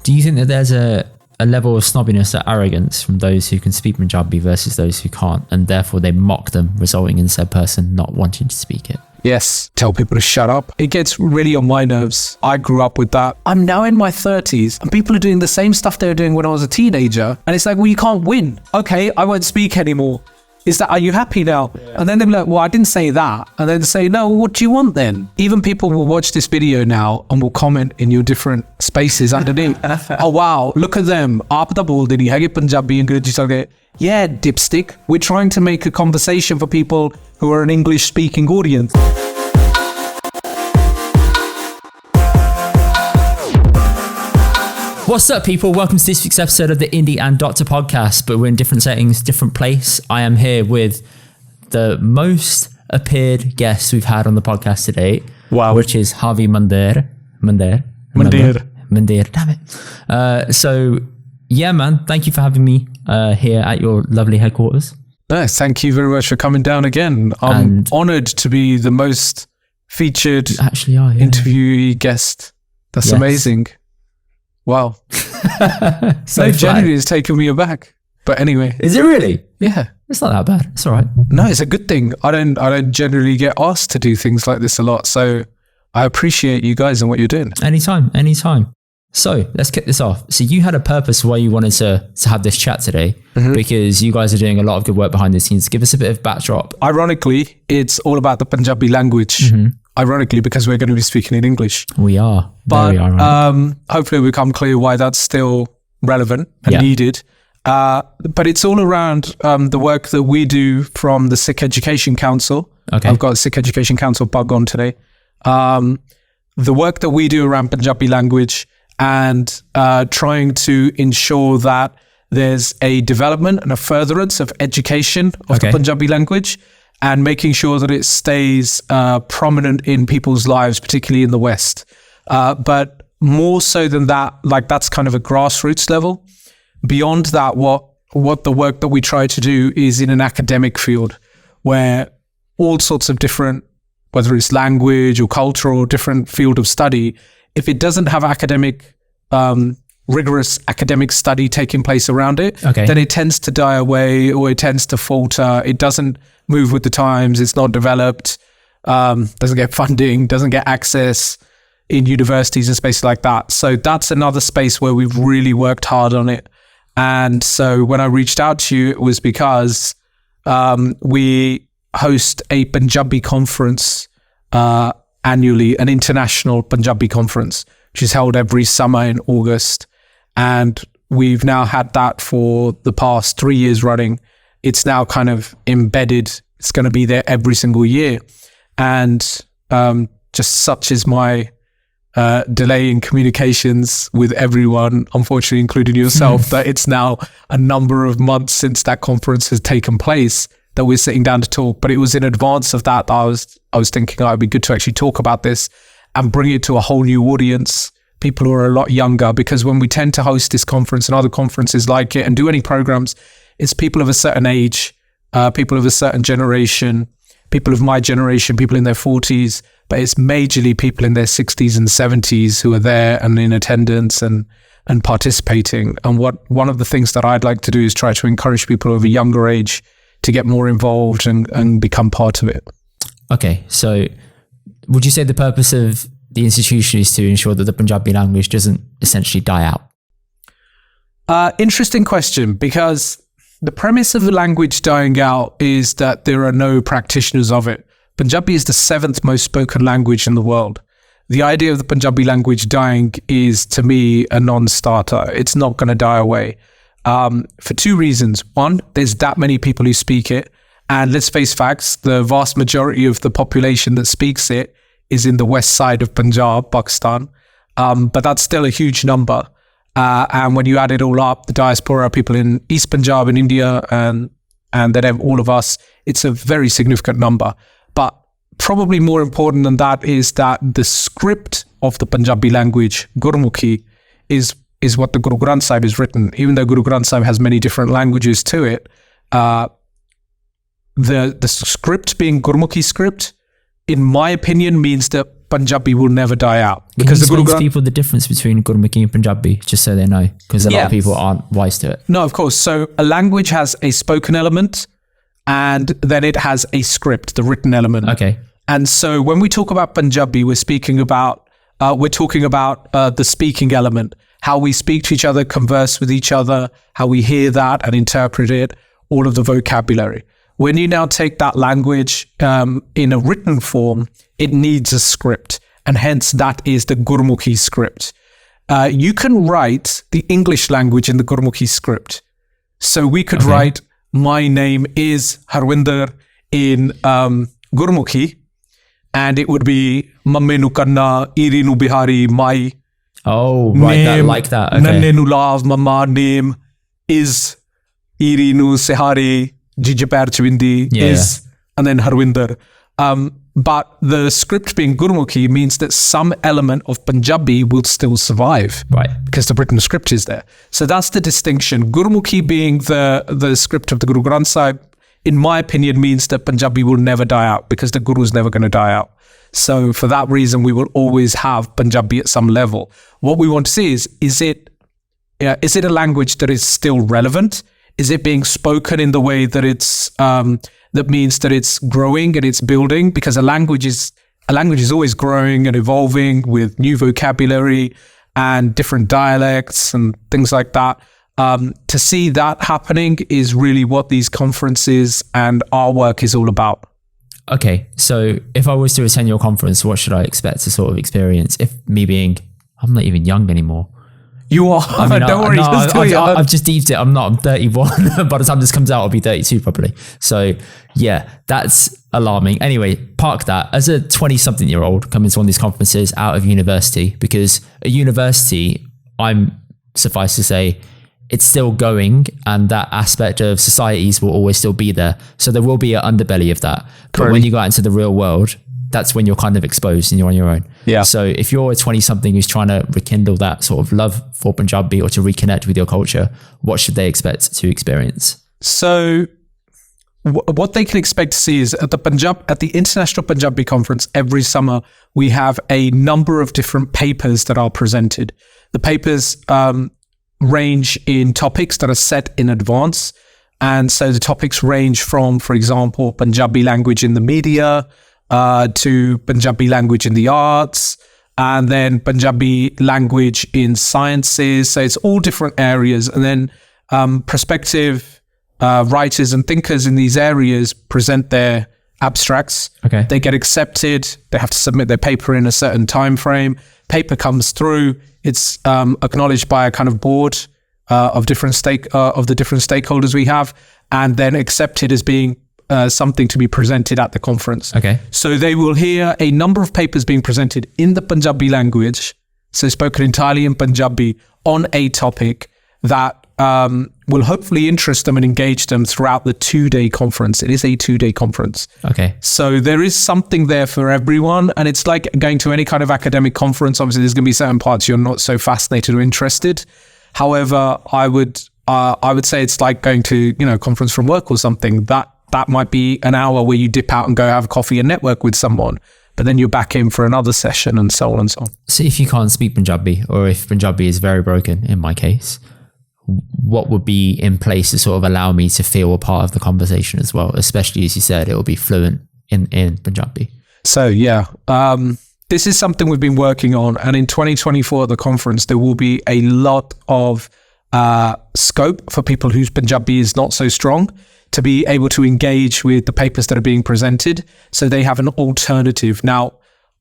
Do you think that there's a level of snobbiness or arrogance from those who can speak Punjabi versus those who can't, and therefore they mock them, resulting in said person not wanting to speak it? Yes, tell people to shut up. It gets really on my nerves. I grew up with that. I'm now in my 30s and people are doing the same stuff they were doing when I was a teenager. And it's like, well, you can't win. Okay, I won't speak anymore. Are you happy now? Yeah. And then they're like, well, I didn't say that. And then they say, no, what do you want then? Even people will watch this video now and will comment in your different spaces underneath. Oh, wow, look at them. Aap da bolde nahi hege Punjabi Angrezi sarge. Yeah, dipstick. We're trying to make a conversation for people who are an English-speaking audience. What's up, people? Welcome to this week's episode of the Indy and Doctor podcast, but we're in different settings, different place. I am here with the most appeared guest we've had on the podcast today. Wow. Which is Harvy Mander. Mander, damn it. So, yeah, man, thank you for having me here at your lovely headquarters. Nice. Thank you very much for coming down again. I'm honoured to be the most featured interviewee guest. That's amazing. Wow. So genuinely it's taken me aback. But anyway. Is it really? Yeah. It's not that bad. It's all right. No, it's a good thing. I don't generally get asked to do things like this a lot. So I appreciate you guys and what you're doing. Anytime. So let's kick this off. So you had a purpose why you wanted to have this chat today, because you guys are doing a lot of good work behind the scenes. Give us a bit of backdrop. Ironically, it's all about the Punjabi language. Ironically, because we're going to be speaking in English. We are. But hopefully we become clear why that's still relevant and needed. But it's all around the work that we do from the Sikh Education Council. Okay. I've got a Sikh Education Council bug on today. The work that we do around Punjabi language and trying to ensure that there's a development and a furtherance of education of the Punjabi language, and making sure that it stays prominent in people's lives, particularly in the West. But more so than that, like that's kind of a grassroots level. Beyond that, what the work that we try to do is in an academic field where all sorts of different, whether it's language or culture or different field of study, if it doesn't have rigorous academic study taking place around it, then it tends to die away or it tends to falter. It doesn't move with the times. It's not developed, doesn't get funding, doesn't get access in universities and spaces like that. So that's another space where we've really worked hard on it. And so when I reached out to you, it was because we host a Punjabi conference annually, an international Punjabi conference, which is held every summer in August. And we've now had that for the past 3 years running. It's now kind of embedded. It's going to be there every single year. And just such is my delay in communications with everyone, unfortunately including yourself, that it's now a number of months since that conference has taken place that we're sitting down to talk. But it was in advance of that I was thinking it would be good to actually talk about this and bring it to a whole new audience, people who are a lot younger, because when we tend to host this conference and other conferences like it and do any programs, it's people of a certain age, people of a certain generation, people of my generation, people in their 40s, but it's majorly people in their 60s and 70s who are there and in attendance and participating. And one of the things that I'd like to do is try to encourage people of a younger age to get more involved and become part of it. Okay, so would you say the purpose of the institution is to ensure that the Punjabi language doesn't essentially die out? Interesting question, because the premise of the language dying out is that there are no practitioners of it. Punjabi is the 7th most spoken language in the world. The idea of the Punjabi language dying is, to me, a non-starter. It's not going to die away for 2 reasons. One, there's that many people who speak it. And let's face facts, the vast majority of the population that speaks it is in the west side of Punjab, Pakistan. But that's still a huge number. And when you add it all up, the diaspora, people in East Punjab in India, and then all of us, it's a very significant number. But probably more important than that is that the script of the Punjabi language, Gurmukhi, is what the Guru Granth Sahib is written. Even though Guru Granth Sahib has many different languages to it, the script being Gurmukhi script, in my opinion, means that Punjabi will never die out. Because Can you explain to people the difference between Gurmukhi and Punjabi, just so they know? Because a lot of people aren't wise to it. No, of course. So a language has a spoken element, and then it has a script, the written element. Okay. And so when we talk about Punjabi, we're talking about the speaking element, how we speak to each other, converse with each other, how we hear that and interpret it, all of the vocabulary. When you now take that language in a written form, it needs a script, and hence that is the Gurmukhi script. You can write the English language in the Gurmukhi script. So we could write, my name is Harvinder in Gurmukhi, and it would be Mamme nu Kanna, Iri nu Bihari, my name, like that. Okay. Nanne nu Lav, Mama name is Iri nu Sehari, Jijapar Chivindi is, and then Harvinder. But the script being Gurmukhi means that some element of Punjabi will still survive. Right. Because the written script is there. So that's the distinction. Gurmukhi being the script of the Guru Granth Sahib, in my opinion, means that Punjabi will never die out, because the Guru is never going to die out. So for that reason, we will always have Punjabi at some level. What we want to see is it a language that is still relevant? Is it being spoken in the way that it's that means that it's growing and it's building? Because a language is always growing and evolving with new vocabulary and different dialects and things like that. To see that happening is really what these conferences and our work is all about. Okay, so if I was to attend your conference, what should I expect to sort of experience? I'm not even young anymore. You are. I mean, don't worry. I've just deeped it. I'm 31. By the time this comes out, I'll be 32 probably. So yeah, that's alarming. Anyway, park that. As a 20-something-year-old coming to one of these conferences out of university, because at university, suffice to say, it's still going, and that aspect of societies will always still be there. So there will be an underbelly of that. But when you go out into the real world, that's when you're kind of exposed and you're on your own. Yeah. So if you're a 20-something who's trying to rekindle that sort of love for Punjabi or to reconnect with your culture, what should they expect to experience? So what they can expect to see is at the International Punjabi Conference every summer, we have a number of different papers that are presented. The papers range in topics that are set in advance. And so the topics range from, for example, Punjabi language in the media, to Punjabi language in the arts, and then Punjabi language in sciences. So it's all different areas. And then prospective writers and thinkers in these areas present their abstracts. Okay. They get accepted. They have to submit their paper in a certain time frame. Paper comes through. It's acknowledged by a kind of board of the different stakeholders we have, and then accepted as being something to be presented at the conference. Okay. So they will hear a number of papers being presented in the Punjabi language, so spoken entirely in Punjabi, on a topic that will hopefully interest them and engage them throughout the 2-day conference. It is a 2-day conference. Okay. So there is something there for everyone, and it's like going to any kind of academic conference. Obviously, there's going to be certain parts you're not so fascinated or interested. However, I would say it's like going to, a conference from work or something. That might be an hour where you dip out and go have coffee and network with someone, but then you're back in for another session and so on and so on. So if you can't speak Punjabi, or if Punjabi is very broken, in my case, what would be in place to sort of allow me to feel a part of the conversation as well? Especially, as you said, it will be fluent in Punjabi. So yeah, this is something we've been working on. And in 2024 at the conference, there will be a lot of scope for people whose Punjabi is not so strong to be able to engage with the papers that are being presented, so they have an alternative. Now,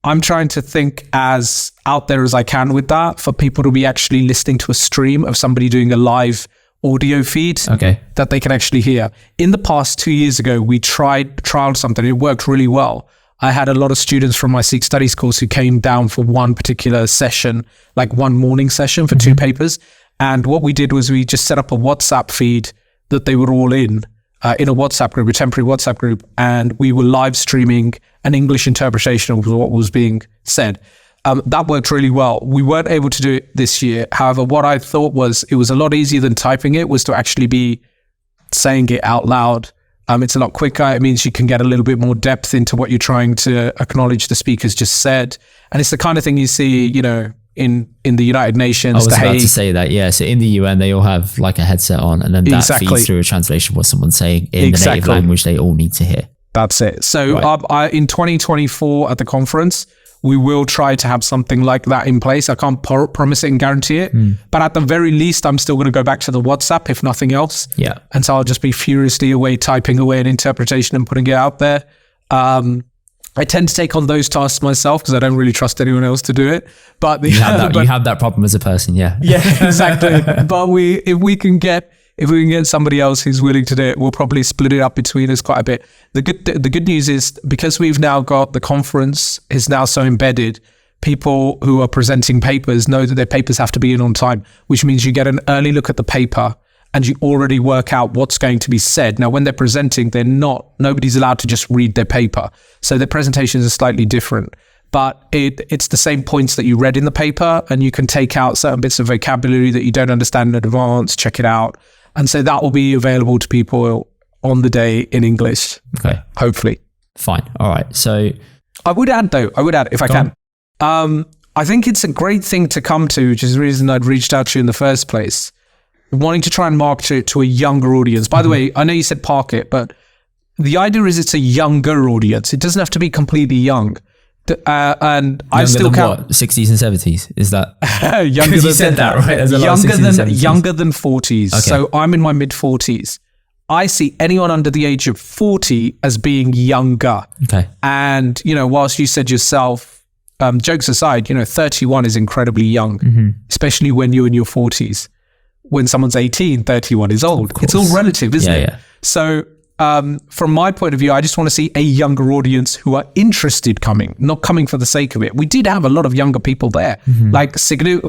I'm trying to think as out there as I can with that, for people to be actually listening to a stream of somebody doing a live audio feed that they can actually hear. In the past 2 years ago, we trialed something. It worked really well. I had a lot of students from my Sikh Studies course who came down for one particular session, like one morning session for 2 papers. And what we did was we just set up a WhatsApp feed that they were all in a WhatsApp group, a temporary WhatsApp group, and we were live streaming an English interpretation of what was being said. That worked really well. We weren't able to do it this year. However, what I thought was it was a lot easier than typing it, was to actually be saying it out loud It's a lot quicker. It means you can get a little bit more depth into what you're trying to acknowledge the speaker's just said. And it's the kind of thing you see, you know, in the United Nations. I was about to say that, yeah. So in the UN, they all have like a headset on, and then that feeds through a translation of what someone's saying in the native language they all need to hear. That's it. So in 2024 at the conference, we will try to have something like that in place. I can't promise it and guarantee it, but at the very least, I'm still going to go back to the WhatsApp, if nothing else. Yeah. And so I'll just be furiously away, typing away an interpretation and putting it out there. I tend to take on those tasks myself because I don't really trust anyone else to do it. But you have that problem as a person, yeah. Yeah, exactly. But if we can get somebody else who's willing to do it, we'll probably split it up between us quite a bit. The good news is, because we've now got the conference is now so embedded, people who are presenting papers know that their papers have to be in on time, which means you get an early look at the paper and you already work out what's going to be said. Now, when they're presenting, nobody's allowed to just read their paper. So their presentations are slightly different. But it's the same points that you read in the paper, and you can take out certain bits of vocabulary that you don't understand in advance, check it out. And so that will be available to people on the day in English. Okay. Hopefully. Fine. All right. So I would add if I can. I think it's a great thing to come to, which is the reason I'd reached out to you in the first place, wanting to try and market it to a younger audience. By the way, I know you said park it, but the idea is it's a younger audience. It doesn't have to be completely young. And I still count what, 60s and 70s. Is that younger than, you said that, right? Younger than 40s. Okay. So I'm in my mid 40s. I see anyone under the age of 40 as being younger. Okay. And, you know, whilst you said yourself, jokes aside, you know, 31 is incredibly young, especially when you're in your 40s. When someone's 18, 31 is old. It's all relative, isn't it? Yeah. So from my point of view, I just want to see a younger audience who are interested coming, not coming for the sake of it. We did have a lot of younger people there, like Sidhu,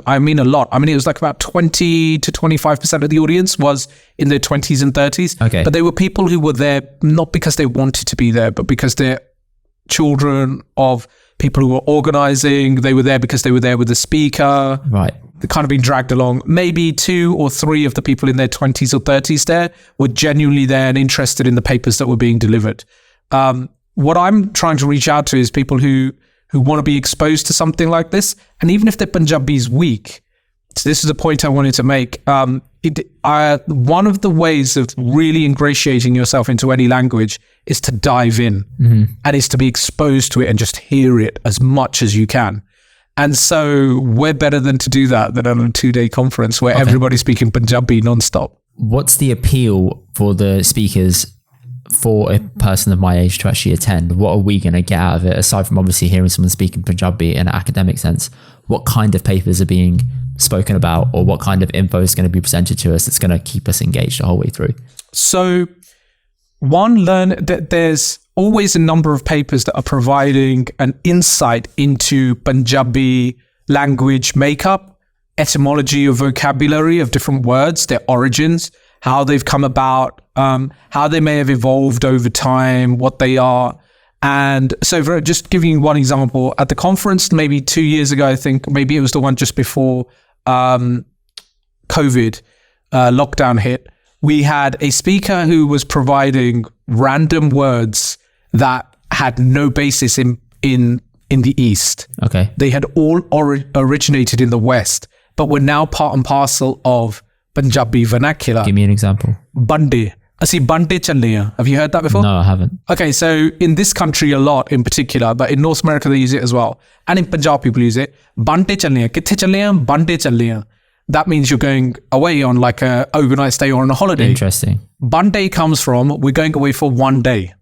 I mean a lot. I mean, it was like about 20 to 25% of the audience was in their 20s and 30s. Okay. But they were people who were there not because they wanted to be there, but because they're children of people who were organizing. They were there because they were there with the speaker. Right. They're kind of being dragged along. Maybe 2 or 3 of the people in their 20s or 30s there were genuinely there and interested in the papers that were being delivered. What I'm trying to reach out to is people who want to be exposed to something like this. And even if their Punjabi is weak, so this is a point I wanted to make. One of the ways of really ingratiating yourself into any language is to dive in and is to be exposed to it and just hear it as much as you can. And so we're better than to do that than on a 2-day conference where everybody's speaking Punjabi nonstop. What's the appeal for the speakers for a person of my age to actually attend? What are we going to get out of it, aside from obviously hearing someone speaking Punjabi in an academic sense? What kind of papers are being spoken about, or what kind of info is going to be presented to us that's going to keep us engaged the whole way through? So there's always a number of papers that are providing an insight into Punjabi language makeup, etymology of vocabulary of different words, their origins, how they've come about, how they may have evolved over time, what they are. And so for just giving you one example, at the conference maybe 2 years ago, I think maybe it was the one just before COVID lockdown hit, we had a speaker who was providing random words that had no basis in the East. Okay. They had all originated in the West, but were now part and parcel of Punjabi vernacular. Give me an example. Bande. Asi bande challe. Have you heard that before? No, I haven't. Okay, so in this country a lot in particular, but in North America they use it as well. And in Punjab people use it. Bande challe. Kithe challe? Bande challe. That means you're going away on like a overnight stay or on a holiday. Interesting. Bande comes from we're going away for 1 day.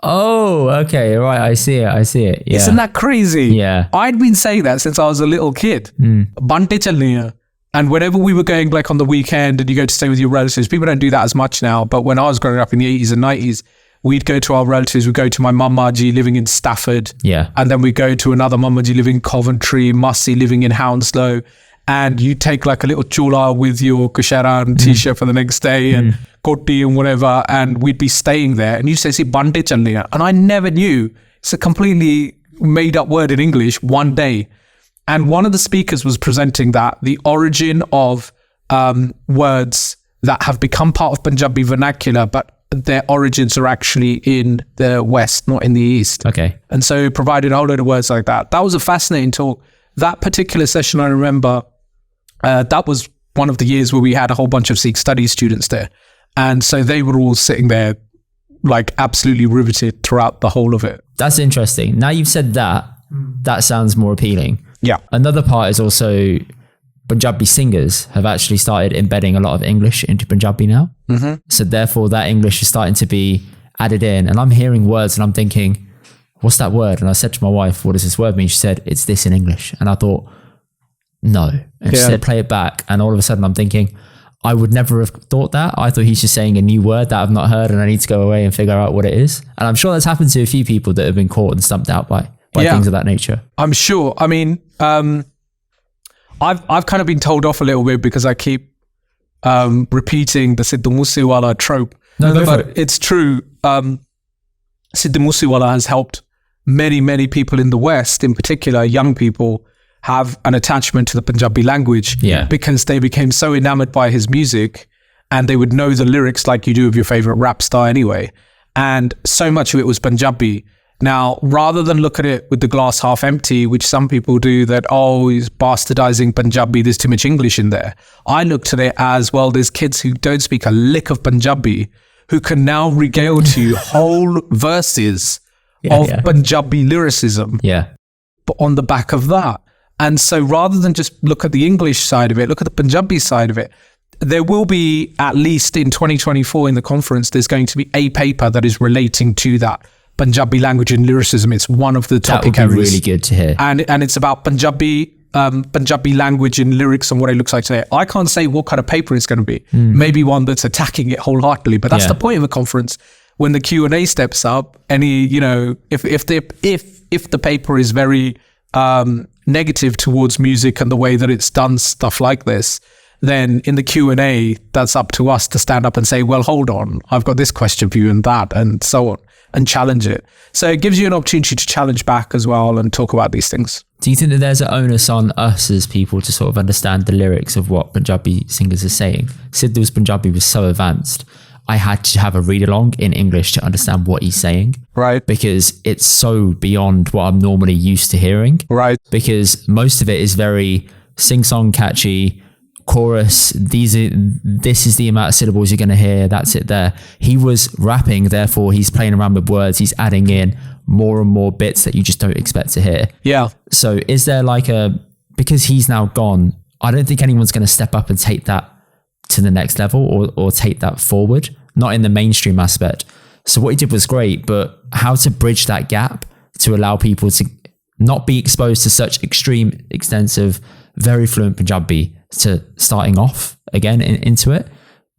Oh, okay. Right. I see it. Yeah. Isn't that crazy? Yeah. I'd been saying that since I was a little kid. Bande challe. And whenever we were going like on the weekend and you go to stay with your relatives, people don't do that as much now. But when I was growing up in the 80s and 90s, we'd go to our relatives. We'd go to my mummaji living in Stafford. Yeah. And then we'd go to another mummaji living in Coventry, Mussy living in Hounslow. And you take like a little chula with your kushara and t-shirt for the next day and koti and whatever. And we'd be staying there. And you say, see, bande challe. And I never knew. It's a completely made up word in English, 1 day. And one of the speakers was presenting that the origin of words that have become part of Punjabi vernacular, but their origins are actually in the West, not in the East. Okay. And so it provided a whole load of words like that. That was a fascinating talk. That particular session, I remember, that was one of the years where we had a whole bunch of Sikh studies students there. And so they were all sitting there like absolutely riveted throughout the whole of it. That's interesting. Now you've said that, that sounds more appealing. Yeah. Another part is also Punjabi singers have actually started embedding a lot of English into Punjabi now. Mm-hmm. So therefore that English is starting to be added in. And I'm hearing words and I'm thinking, what's that word? And I said to my wife, what does this word mean? She said, it's this in English. And I thought, no. And she said, play it back. And all of a sudden I'm thinking, I would never have thought that. I thought he's just saying a new word that I've not heard and I need to go away and figure out what it is. And I'm sure that's happened to a few people that have been caught and stumped out by things of that nature. I'm sure. I mean, I've kind of been told off a little bit because I keep repeating the Sidhu Moosewala trope. No, but it's true. Sidhu Moosewala has helped many, many people in the West, in particular young people, have an attachment to the Punjabi language because they became so enamored by his music and they would know the lyrics like you do of your favorite rap star anyway. And so much of it was Punjabi. Now, rather than look at it with the glass half empty, which some people do, that, oh, he's bastardizing Punjabi, there's too much English in there. I looked at it as, well, there's kids who don't speak a lick of Punjabi who can now regale to you whole verses of Punjabi lyricism but on the back of that. And so rather than just look at the English side of it, look at the Punjabi side of it. There will be, at least in 2024 in the conference, there's going to be a paper that is relating to that. Punjabi language and lyricism. It's one of the topic areas. That would be really good to hear. And it's about Punjabi language and lyrics and what it looks like today. I can't say what kind of paper it's going to be. Maybe one that's attacking it wholeheartedly, but that's the point of a conference. When the Q&A steps up, if the paper is very negative towards music and the way that it's done stuff like this, then in the Q&A, that's up to us to stand up and say, well, hold on, I've got this question for you and that, and so on, and challenge it. So it gives you an opportunity to challenge back as well and talk about these things. Do you think that there's an onus on us as people to sort of understand the lyrics of what Punjabi singers are saying? Sidhu's Punjabi was so advanced, I had to have a read along in English to understand what he's saying. Right. Because it's so beyond what I'm normally used to hearing. Right. Because most of it is very sing-song catchy, chorus, this is the amount of syllables you're going to hear, that's it there. He was rapping, therefore he's playing around with words, he's adding in more and more bits that you just don't expect to hear. Yeah. So is there because he's now gone, I don't think anyone's going to step up and take that to the next level or take that forward, not in the mainstream aspect. So what he did was great, but how to bridge that gap to allow people to not be exposed to such extreme, extensive, very fluent Punjabi to starting off again into it.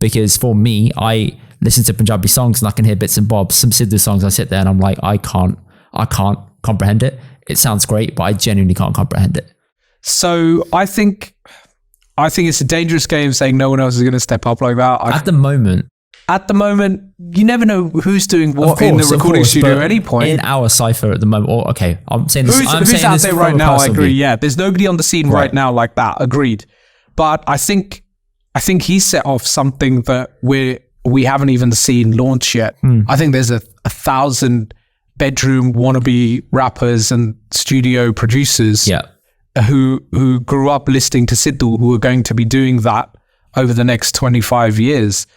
Because for me, I listen to Punjabi songs and I can hear bits and bobs. Some Sidhu songs, I sit there and I'm like, I can't comprehend it. It sounds great, but I genuinely can't comprehend it. So I think it's a dangerous game saying no one else is going to step up like that. At the moment, you never know who's doing what in the recording studio at any point. In our cypher at the moment, I'm saying this. Who's out there right now? I agree. Yeah, there's nobody on the scene right now like that. Agreed. But I think he set off something that we haven't even seen launch yet. I think there's a 1,000 bedroom wannabe rappers and studio producers who grew up listening to Sidhu, who are going to be doing that over the next 25 years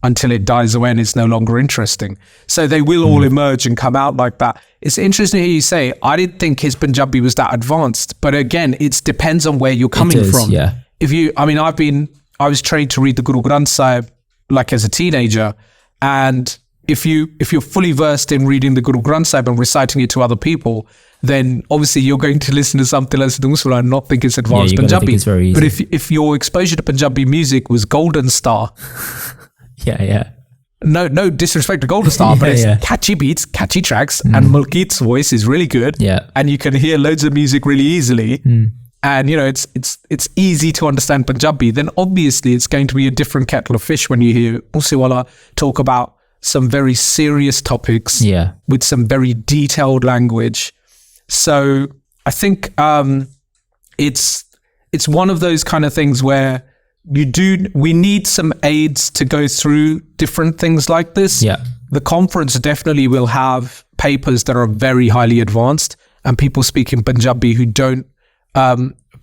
until it dies away and it's no longer interesting. So they will all emerge and come out like that. It's interesting to hear you say, I didn't think his Punjabi was that advanced, but again, it depends on where you're coming from. Yeah. I was trained to read the Guru Granth Sahib like as a teenager, and if you're fully versed in reading the Guru Granth Sahib and reciting it to other people, then obviously you're going to listen to something like Sidhu Moosewala and not think it's advanced Punjabi. Think it's very easy. But if your exposure to Punjabi music was Golden Star, no disrespect to Golden Star, but it's catchy beats, catchy tracks, and Malkit's voice is really good. Yeah, and you can hear loads of music really easily. And it's easy to understand Punjabi. Then obviously it's going to be a different kettle of fish when you hear Moosewala talk about some very serious topics with some very detailed language. So I think it's one of those kind of things where we need some aids to go through different things like this. Yeah. The conference definitely will have papers that are very highly advanced, and people speaking Punjabi who don't,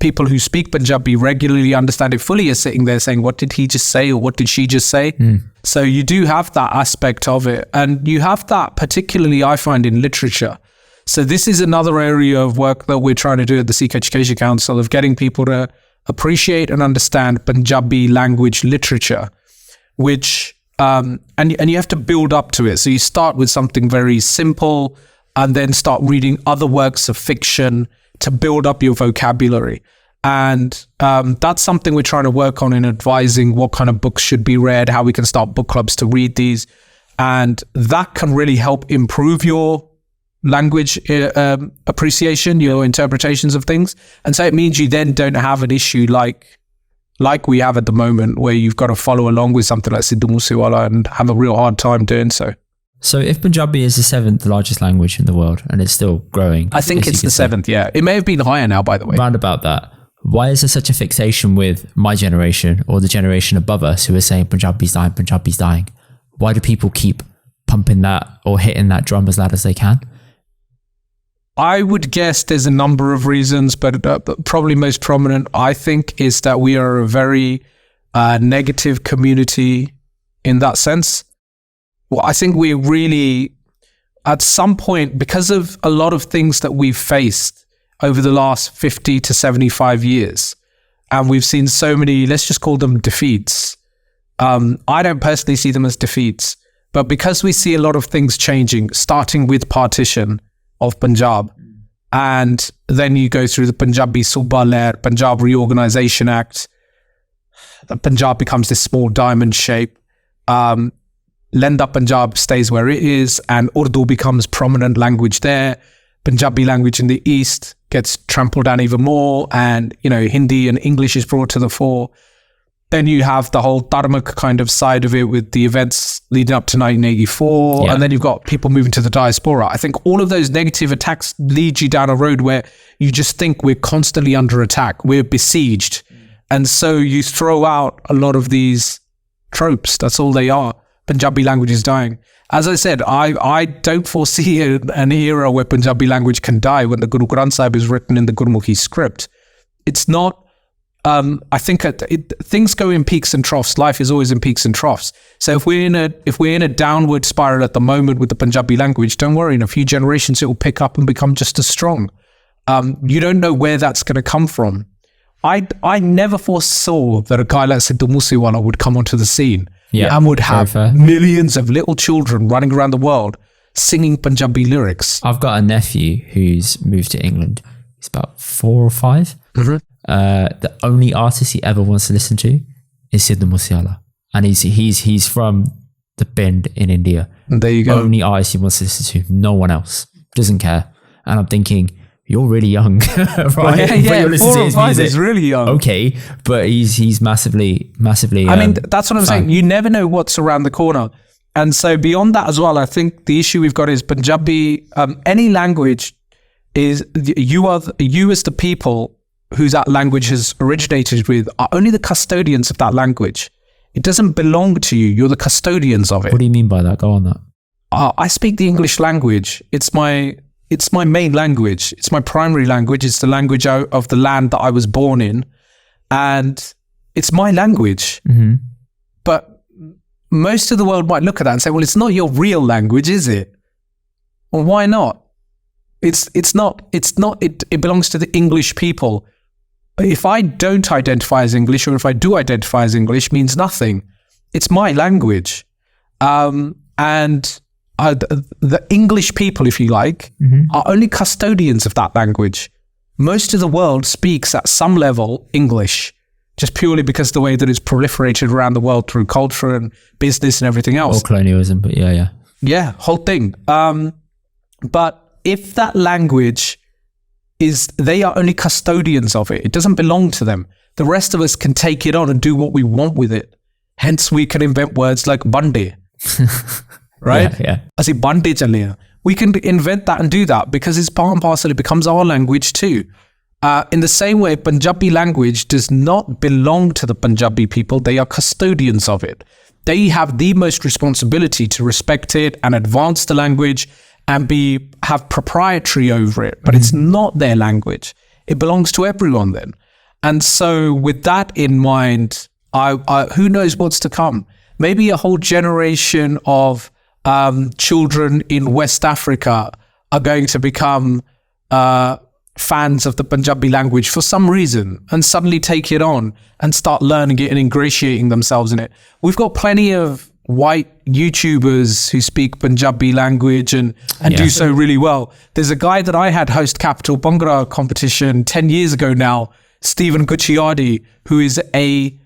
people who speak Punjabi regularly understand it fully are sitting there saying, what did he just say? Or what did she just say? So you do have that aspect of it. And you have that particularly, I find, in literature. So this is another area of work that we're trying to do at the Sikh Education Council, of getting people to appreciate and understand Punjabi language literature, which, and you have to build up to it. So you start with something very simple and then start reading other works of fiction to build up your vocabulary. And that's something we're trying to work on in advising what kind of books should be read, how we can start book clubs to read these. And that can really help improve your language appreciation, your interpretations of things. And so it means you then don't have an issue like we have at the moment, where you've got to follow along with something like Sidhu Moosewala and have a real hard time doing so. So if Punjabi is the 7th largest language in the world and it's still growing, I think it's the 7th. Yeah, it may have been higher now, by the way. Round about that. Why is there such a fixation with my generation or the generation above us who are saying Punjabi's dying, Punjabi's dying? Why do people keep pumping that or hitting that drum as loud as they can? I would guess there's a number of reasons, but probably most prominent, I think, is that we are a very negative community in that sense. Well, I think we really, at some point, because of a lot of things that we've faced over the last 50 to 75 years, and we've seen so many, let's just call them defeats. I don't personally see them as defeats, but because we see a lot of things changing, starting with partition of Punjab, and then you go through the Punjabi Suba Lehr, Punjab Reorganisation Act, the Punjab becomes this small diamond shape, Lenda Punjab stays where it is, and Urdu becomes prominent language there. Punjabi language in the east gets trampled down even more, and Hindi and English is brought to the fore. Then you have the whole dharmic kind of side of it with the events leading up to 1984, and then you've got people moving to the diaspora. I think all of those negative attacks lead you down a road where you just think we're constantly under attack, we're besieged, and so you throw out a lot of these tropes. That's all they are. Punjabi language is dying. As I said, I don't foresee an era where Punjabi language can die when the Guru Granth Sahib is written in the Gurmukhi script. It's not, I think things go in peaks and troughs. Life is always in peaks and troughs. So if we're in a downward spiral at the moment with the Punjabi language, don't worry, in a few generations it will pick up and become just as strong. You don't know where that's going to come from. I never foresaw that a guy like Sidhu Moosewala would come onto the scene. And would have millions of little children running around the world singing Punjabi lyrics. I've got a nephew who's moved to England. He's about 4 or 5. Mm-hmm. The only artist he ever wants to listen to is Sidhu Moosewala, and he's from the Bind in India. And there you go. Only artist he wants to listen to. No one else. Doesn't care. And I'm thinking, you're really young, right? Yeah, 4 or 5 is really young. Okay, but he's massively. I mean, that's what I'm saying. You never know what's around the corner, and so beyond that as well, I think the issue we've got is Punjabi. Any language is you as the people whose that language has originated with are only the custodians of that language. It doesn't belong to you. You're the custodians of it. What do you mean by that? Go on that. I speak the English language. It's my main language. It's my primary language. It's the language of the land that I was born in. And it's my language. Mm-hmm. But most of the world might look at that and say, well, it's not your real language, is it? Well, why not? It's not. It belongs to the English people. If I don't identify as English, or if I do identify as English, means nothing. It's my language. And the English people, if you like, are only custodians of that language. Most of the world speaks at some level English, just purely because of the way that it's proliferated around the world through culture and business and everything else. Or colonialism, but yeah. Yeah, whole thing. But if that language they are only custodians of it. It doesn't belong to them. The rest of us can take it on and do what we want with it. Hence, we can invent words like Bande. Right? Yeah. As in Bande chale. We can invent that and do that because it's part and parcel. It becomes our language too. In the same way, Punjabi language does not belong to the Punjabi people. They are custodians of it. They have the most responsibility to respect it and advance the language and have proprietary over it. But it's not their language. It belongs to everyone then. And so with that in mind, who knows what's to come? Maybe a whole generation of children in West Africa are going to become fans of the Punjabi language for some reason and suddenly take it on and start learning it and ingratiating themselves in it. We've got plenty of white YouTubers who speak Punjabi language and do so really well. There's a guy that I had host Capital Bhangra competition 10 years ago now, Stephen Gucciardi, who is a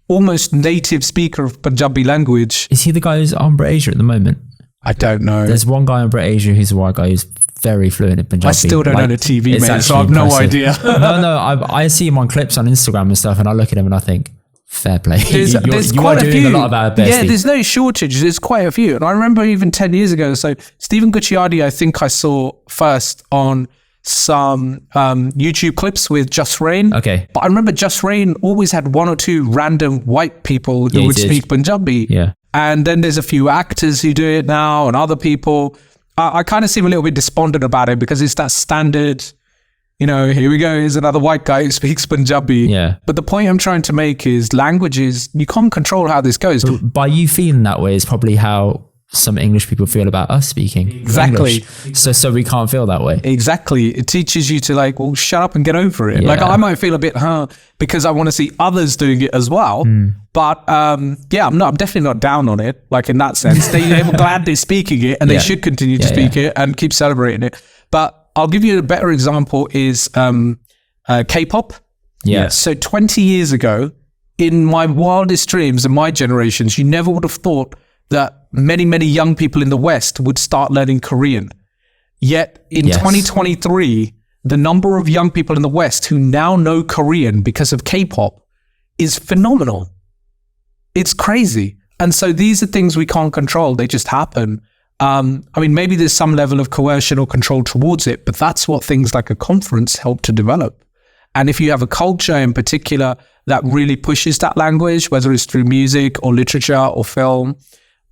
almost native speaker of Punjabi language. Is he the guy who's on Brit Asia at the moment? I don't know. There's one guy on Brit Asia who's a white guy who's very fluent in Punjabi. I still don't know the TV, mate, so I have no idea. No, I see him on clips on Instagram and stuff, and I look at him and I think, fair play. There's you quite are a doing few. a lot of our best. Yeah, there's no shortage. There's quite a few. And I remember even 10 years ago, so Stephen Gucciardi, I think I saw first on some YouTube clips with Just Rain. Okay. But I remember Just Rain always had one or two random white people who would speak Punjabi. Yeah. And then there's a few actors who do it now and other people. I kind of seem a little bit despondent about it because it's that standard, here we go, here's another white guy who speaks Punjabi. Yeah. But the point I'm trying to make is languages, you can't control how this goes. By you feeling that way is probably how some English people feel about us speaking Exactly. English. So we can't feel that way. Exactly. It teaches you to shut up and get over it. Yeah. Like I might feel a bit, because I want to see others doing it as well. But I'm definitely not down on it. Like in that sense, they were glad they're speaking it and they should continue to speak it and keep celebrating it. But I'll give you a better example is K-pop. Yeah. So 20 years ago, in my wildest dreams and my generations, you never would have thought that many, many young people in the West would start learning Korean. Yet in 2023, the number of young people in the West who now know Korean because of K-pop is phenomenal. It's crazy. And so these are things we can't control. They just happen. Maybe there's some level of coercion or control towards it, but that's what things like a conference help to develop. And if you have a culture in particular that really pushes that language, whether it's through music or literature or film,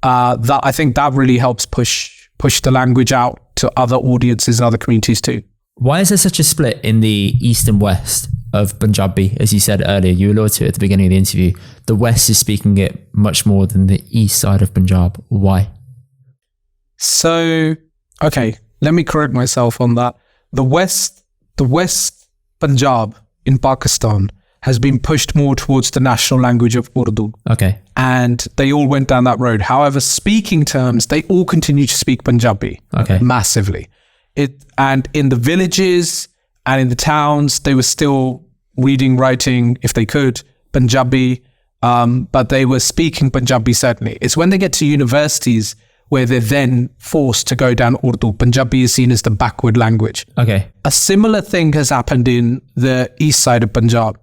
that I think that really helps push the language out to other audiences and other communities too. Why is there such a split in the East and West of Punjabi? As you said earlier, you alluded to it at the beginning of the interview. The West is speaking it much more than the East side of Punjab. Why? So, okay, let me correct myself on that. The West Punjab in Pakistan has been pushed more towards the national language of Urdu. Okay. And they all went down that road. However, speaking terms, they all continue to speak Punjabi. Okay. Massively. And in the villages and in the towns, they were still reading, writing, if they could, Punjabi, but they were speaking Punjabi certainly. It's when they get to universities where they're then forced to go down Urdu. Punjabi is seen as the backward language. Okay. A similar thing has happened in the east side of Punjab,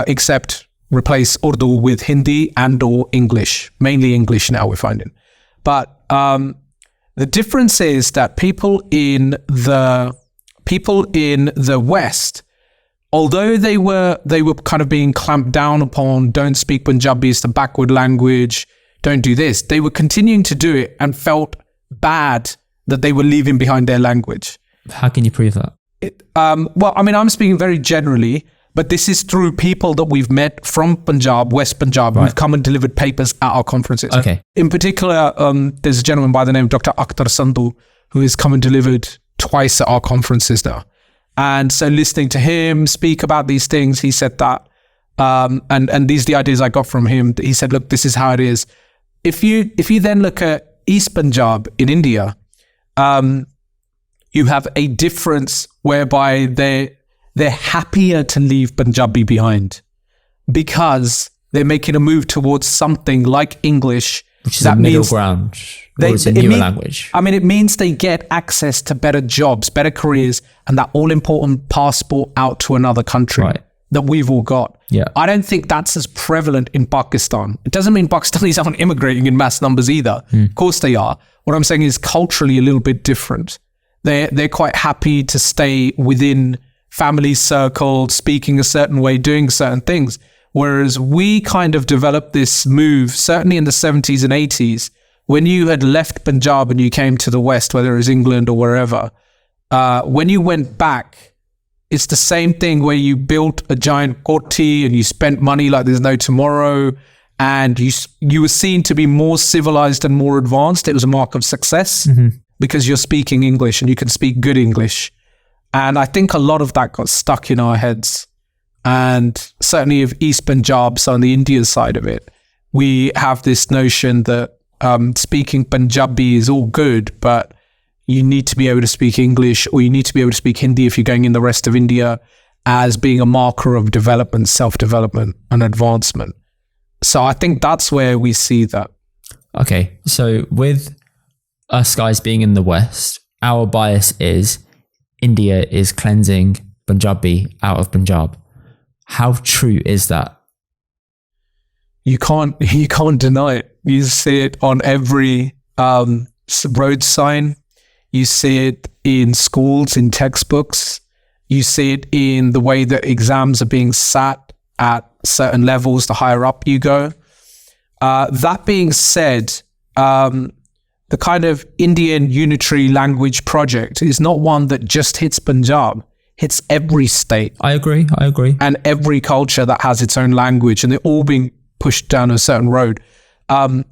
except replace Urdu with Hindi and or English, mainly English now we're finding. But the difference is that people in the West, although they were kind of being clamped down upon, don't speak Punjabi, it's the backward language, don't do this, they were continuing to do it and felt bad that they were leaving behind their language. How can you prove that? I'm speaking very generally, but this is through people that we've met from Punjab, West Punjab, who've come and delivered papers at our conferences. Okay. In particular, there's a gentleman by the name of Dr. Akhtar Sandhu, who has come and delivered twice at our conferences now. And so listening to him speak about these things, he said that, and these are the ideas I got from him. He said, look, this is how it is. If you then look at East Punjab in India, you have a difference whereby they're happier to leave Punjabi behind because they're making a move towards something like English. Which is a middle ground. It's a newer language. It means they get access to better jobs, better careers, and that all-important passport out to another country that we've all got. Yeah. I don't think that's as prevalent in Pakistan. It doesn't mean Pakistanis aren't immigrating in mass numbers either. Of course they are. What I'm saying is culturally a little bit different. They're quite happy to stay within family circle, speaking a certain way, doing certain things. Whereas we kind of developed this move, certainly in the 70s and 80s, when you had left Punjab and you came to the West, whether it was England or wherever, when you went back, it's the same thing where you built a giant koti and you spent money like there's no tomorrow, and you were seen to be more civilized and more advanced. It was a mark of success because you're speaking English and you can speak good English. And I think a lot of that got stuck in our heads. And certainly of East Punjab, so on the India side of it, we have this notion that speaking Punjabi is all good, but you need to be able to speak English, or you need to be able to speak Hindi if you're going in the rest of India, as being a marker of development, self-development and advancement. So I think that's where we see that. Okay, so with us guys being in the West, our bias is India is cleansing Punjabi out of Punjab. How true is that? You can't deny it. You see it on every road sign. You see it in schools, in textbooks. You see it in the way that exams are being sat at certain levels, the higher up you go. That being said, the kind of Indian unitary language project is not one that just hits Punjab. Hits every state. I agree. And every culture that has its own language, and they're all being pushed down a certain road. You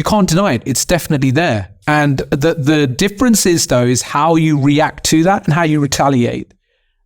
can't deny it. It's definitely there. And the difference is, though, is how you react to that and how you retaliate.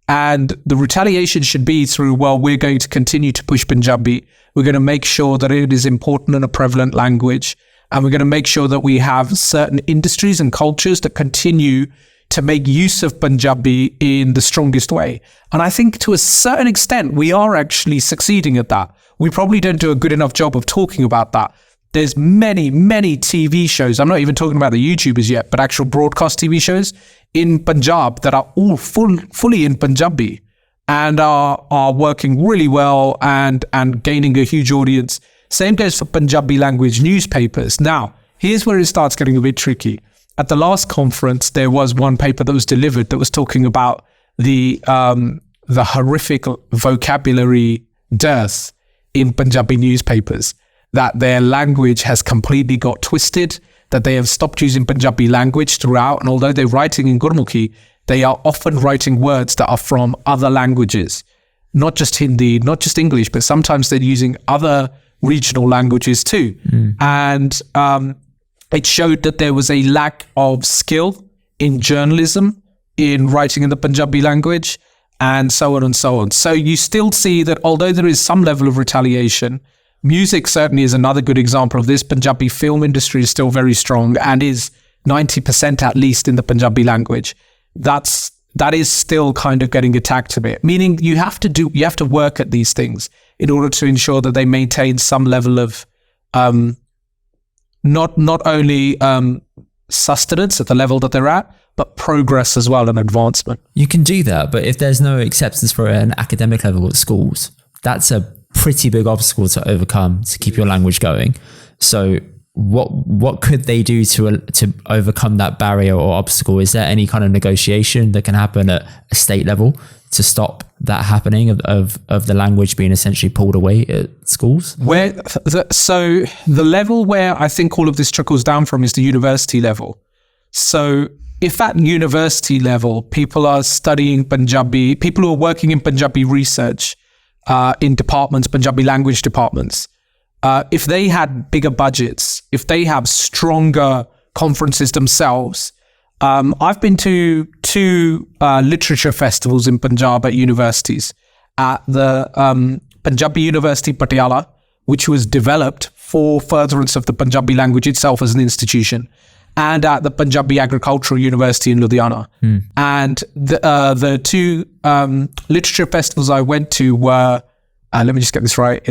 And the retaliation should be through, well, we're going to continue to push Punjabi. We're going to make sure that it is important and a prevalent language. And we're going to make sure that we have certain industries and cultures that continue to make use of Punjabi in the strongest way. And I think to a certain extent, we are actually succeeding at that. We probably don't do a good enough job of talking about that. There's many, many TV shows. I'm not even talking about the YouTubers yet, but actual broadcast TV shows in Punjab that are all fully in Punjabi and are working really well and gaining a huge audience. Same goes for Punjabi language newspapers. Now, here's where it starts getting a bit tricky. At the last conference, there was one paper that was delivered that was talking about the horrific vocabulary dearth in Punjabi newspapers, that their language has completely got twisted, that they have stopped using Punjabi language throughout. And although they're writing in Gurmukhi, they are often writing words that are from other languages, not just Hindi, not just English, but sometimes they're using other regional languages too. And it showed that there was a lack of skill in journalism, in writing in the Punjabi language, and so on and so on. So you still see that although there is some level of retaliation, music certainly is another good example of this. Punjabi film industry is still very strong and is 90% at least in the Punjabi language. That is still kind of getting attacked a bit, meaning you have to work at these things in order to ensure that they maintain some level of not only sustenance at the level that they're at, but progress as well and advancement. You can do that, but if there's no acceptance for an academic level at schools, that's a pretty big obstacle to overcome to keep your language going. So what could they do to overcome that barrier or obstacle? Is there any kind of negotiation that can happen at a state level to stop that happening of the language being essentially pulled away at schools? So the level where I think all of this trickles down from is the university level. So if at university level, people are studying Punjabi, people who are working in Punjabi research in departments, Punjabi language departments, if they had bigger budgets, if they have stronger conferences themselves. I've been to two literature festivals in Punjab at universities. At the Punjabi University Patiala, which was developed for furtherance of the Punjabi language itself as an institution, and at the Punjabi Agricultural University in Ludhiana. And the two literature festivals I went to were, let me just get this right,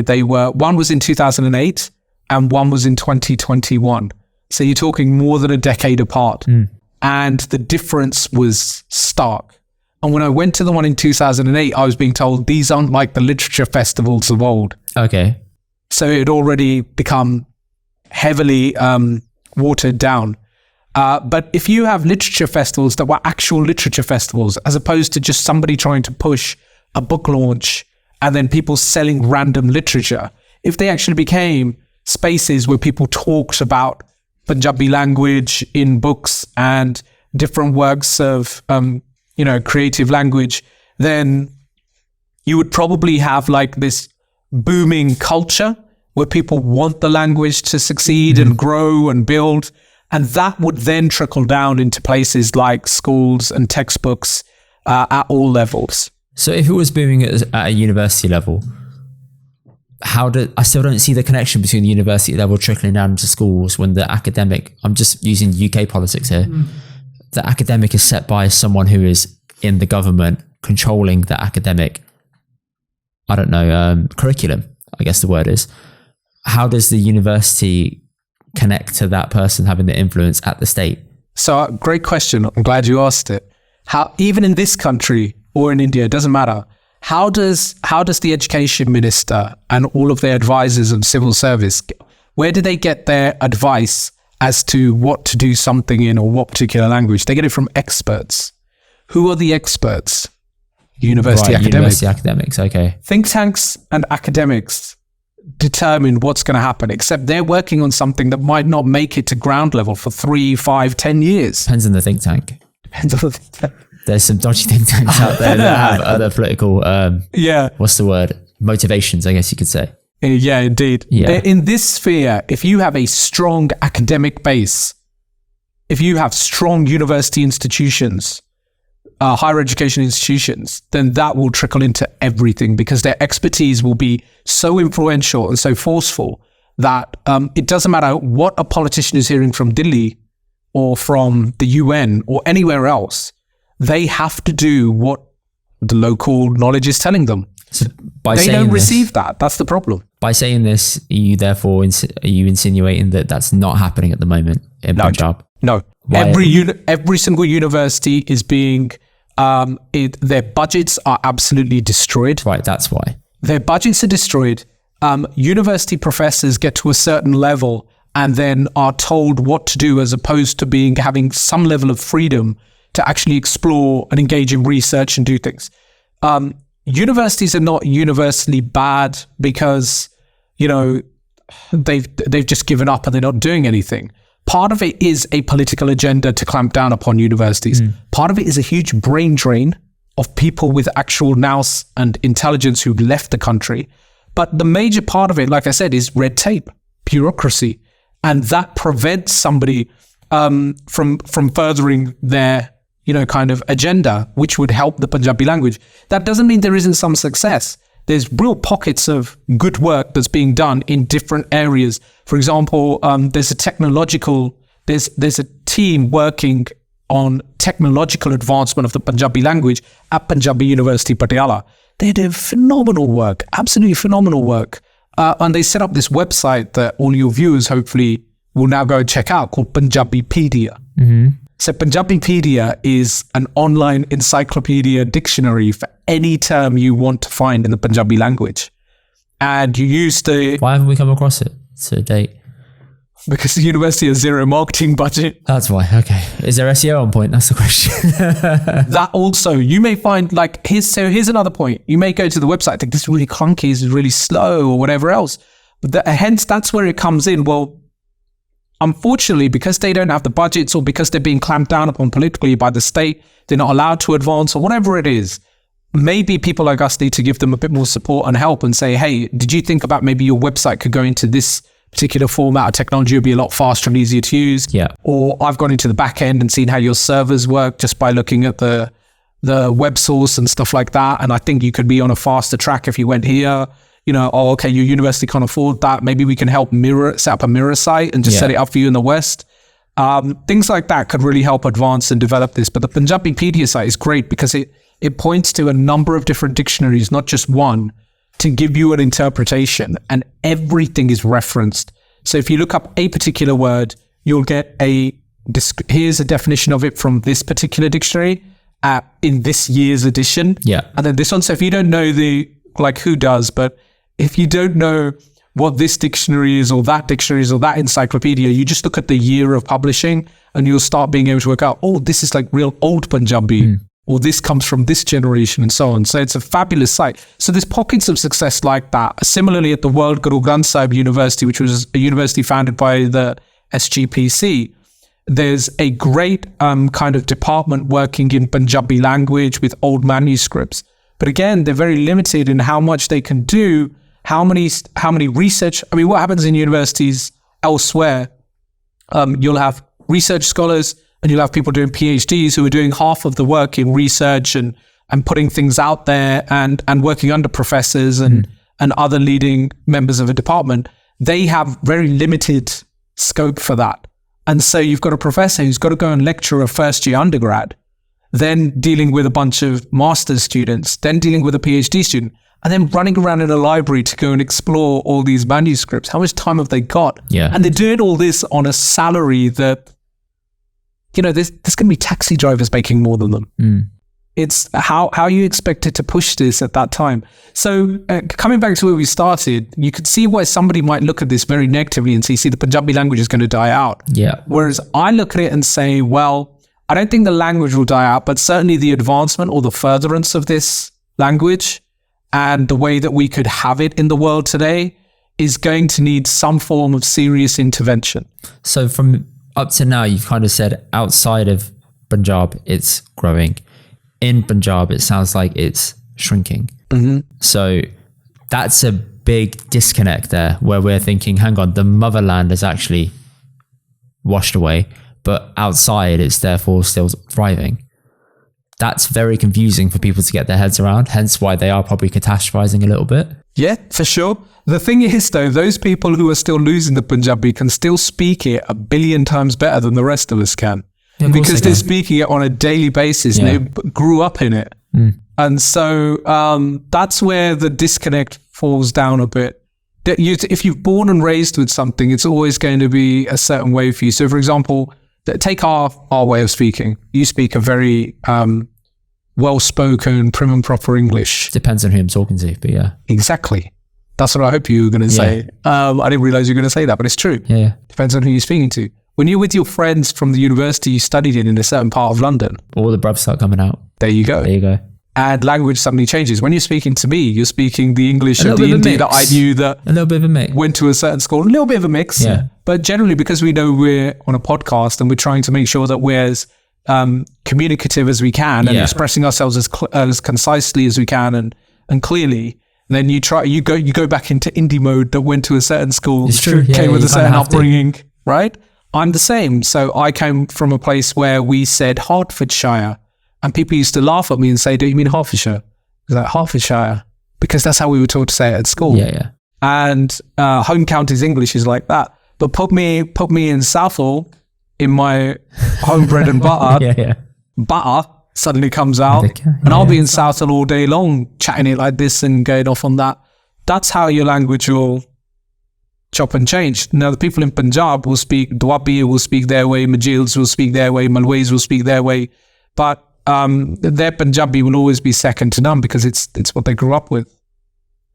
one was in 2008 and one was in 2021. So you're talking more than a decade apart. And the difference was stark. And when I went to the one in 2008, I was being told these aren't like the literature festivals of old. Okay. So it had already become heavily watered down. But if you have literature festivals that were actual literature festivals, as opposed to just somebody trying to push a book launch and then people selling random literature, if they actually became spaces where people talked about Punjabi language in books and different works of, creative language, then you would probably have like this booming culture where people want the language to succeed and grow and build. And that would then trickle down into places like schools and textbooks at all levels. So if it was booming at a university level, I still don't see the connection between the university level trickling down to schools when the academic, I'm just using UK politics here, the academic is set by someone who is in the government controlling the academic, curriculum, I guess the word is. How does the university connect to that person having the influence at the state? So great question. I'm glad you asked it. How, even in this country or in India, it doesn't matter. How does the education minister and all of their advisors and civil service, where do they get their advice as to what to do something in or what particular language? They get it from experts. Who are the experts? University academics. University academics, okay. Think tanks and academics determine what's going to happen, except they're working on something that might not make it to ground level for 3, 5, 10 years. Depends on the think tank. Depends on the think tank. There's some dodgy think tanks out there that have other political, what's the word? Motivations, I guess you could say. Yeah, indeed. Yeah. In this sphere, if you have a strong academic base, if you have strong university institutions, higher education institutions, then that will trickle into everything because their expertise will be so influential and so forceful that it doesn't matter what a politician is hearing from Delhi or from the UN or anywhere else. They have to do what the local knowledge is telling them. So they don't receive that. That's the problem. By saying this, are you insinuating that that's not happening at the moment in Punjab? No. Every single university is being... their budgets are absolutely destroyed. Right, that's why. Their budgets are destroyed. University professors get to a certain level and then are told what to do as opposed to having some level of freedom to actually explore and engage in research and do things. Universities are not universally bad because, they've just given up and they're not doing anything. Part of it is a political agenda to clamp down upon universities. Part of it is a huge brain drain of people with actual nous and intelligence who left the country. But the major part of it, like I said, is red tape, bureaucracy. And that prevents somebody from furthering their, kind of agenda, which would help the Punjabi language. That doesn't mean there isn't some success. There's real pockets of good work that's being done in different areas. For example, there's a team working on technological advancement of the Punjabi language at Punjabi University, Patiala. They did phenomenal work, absolutely phenomenal work. And they set up this website that all your viewers hopefully will now go and check out called Punjabipedia. So Punjabipedia is an online encyclopedia dictionary for any term you want to find in the Punjabi language. And you use the... Why haven't we come across it to date? Because the university has zero marketing budget. That's why, okay. Is there SEO on point? That's the question. That also, you may find here's another point. You may go to the website and think this is really clunky, this is really slow or whatever else. But hence, that's where it comes in. Well, unfortunately, because they don't have the budgets or because they're being clamped down upon politically by the state, they're not allowed to advance or whatever it is. Maybe people like us need to give them a bit more support and help and say, hey, did you think about maybe your website could go into this particular format of technology? Would be a lot faster and easier to use. Yeah. Or I've gone into the back end and seen how your servers work just by looking at the web source and stuff like that. And I think you could be on a faster track if you went here. Okay, your university can't afford that. Maybe we can help set up a mirror site and just set it up for you in the West. Things like that could really help advance and develop this. But the Punjabipedia site is great because it points to a number of different dictionaries, not just one, to give you an interpretation, and everything is referenced. So if you look up a particular word, you'll get here's a definition of it from this particular dictionary in this year's edition. Yeah. And then this one. So if you don't know who does, but if you don't know what this dictionary is or that encyclopedia. You just look at the year of publishing and you'll start being able to work out, oh, this is like real old Punjabi, or this comes from this generation and so on. So it's a fabulous site. So there's pockets of success like that. Similarly, at the World Guru Granth Sahib University, which was a university founded by the SGPC, there's a great kind of department working in Punjabi language with old manuscripts. But again, they're very limited in how much they can do, how many research. I mean, what happens in universities elsewhere? You'll have research scholars and you'll have people doing PhDs who are doing half of the work in research and putting things out there and working under professors and other leading members of a department. They have very limited scope for that. And so you've got a professor who's got to go and lecture a first-year undergrad, then dealing with a bunch of master's students, then dealing with a PhD student, and then running around in a library to go and explore all these manuscripts. How much time have they got? Yeah. And they're doing all this on a salary that, there's going to be taxi drivers making more than them. It's how you expected to push this at that time. So coming back to where we started, you could see why somebody might look at this very negatively and see the Punjabi language is going to die out. Yeah. Whereas I look at it and say, well, I don't think the language will die out, but certainly the advancement or the furtherance of this language and the way that we could have it in the world today is going to need some form of serious intervention. So from up to now, you've kind of said outside of Punjab, it's growing. In Punjab, it sounds like it's shrinking. So that's a big disconnect there where we're thinking, hang on, the motherland is actually washed away, but outside it's therefore still thriving. That's very confusing for people to get their heads around, hence why they are probably catastrophizing a little bit. Yeah, for sure. The thing is, though, those people who are still losing the Punjabi can still speak it 1 billion times better than the rest of us can. Yeah, because they're speaking it on a daily basis and they grew up in it. And so that's where the disconnect falls down a bit. If you've born and raised with something, it's always going to be a certain way for you. So, for example, take our way of speaking. You speak a very well-spoken, prim and proper English. Depends on who I'm talking to, but yeah. Exactly. That's what I hope you were going to say. I didn't realize you were going to say that, but it's true. Yeah. Depends on who you're speaking to. When you're with your friends from the university you studied in a certain part of London, all the bruvs start coming out. There you go. And language suddenly changes. When you're speaking to me, you're speaking the English of the Indy that I knew that a little bit of a mix. Went to a certain school. A little bit of a mix. Yeah. But generally, because we know we're on a podcast and we're trying to make sure that we're as communicative as we can and expressing ourselves as concisely as we can and clearly, then you go back into Indy mode that went to a certain school. It's true. Came with a certain upbringing, right? I'm the same. So I came from a place where we said Hertfordshire, and people used to laugh at me and say, "Do you mean Hertfordshire?" I was like, "Hertfordshire," because that's how we were taught to say it at school. Yeah. And home counties English is like that. But put me in Southall, in my home bread and butter. Butter suddenly comes out, and I'll be in Southall all day long, chatting it like this and going off on that. That's how your language will chop and change. Now, the people in Punjab will speak Duabi, will speak their way, Majils will speak their way, Malways will speak their way, but their Punjabi will always be second to none because it's what they grew up with.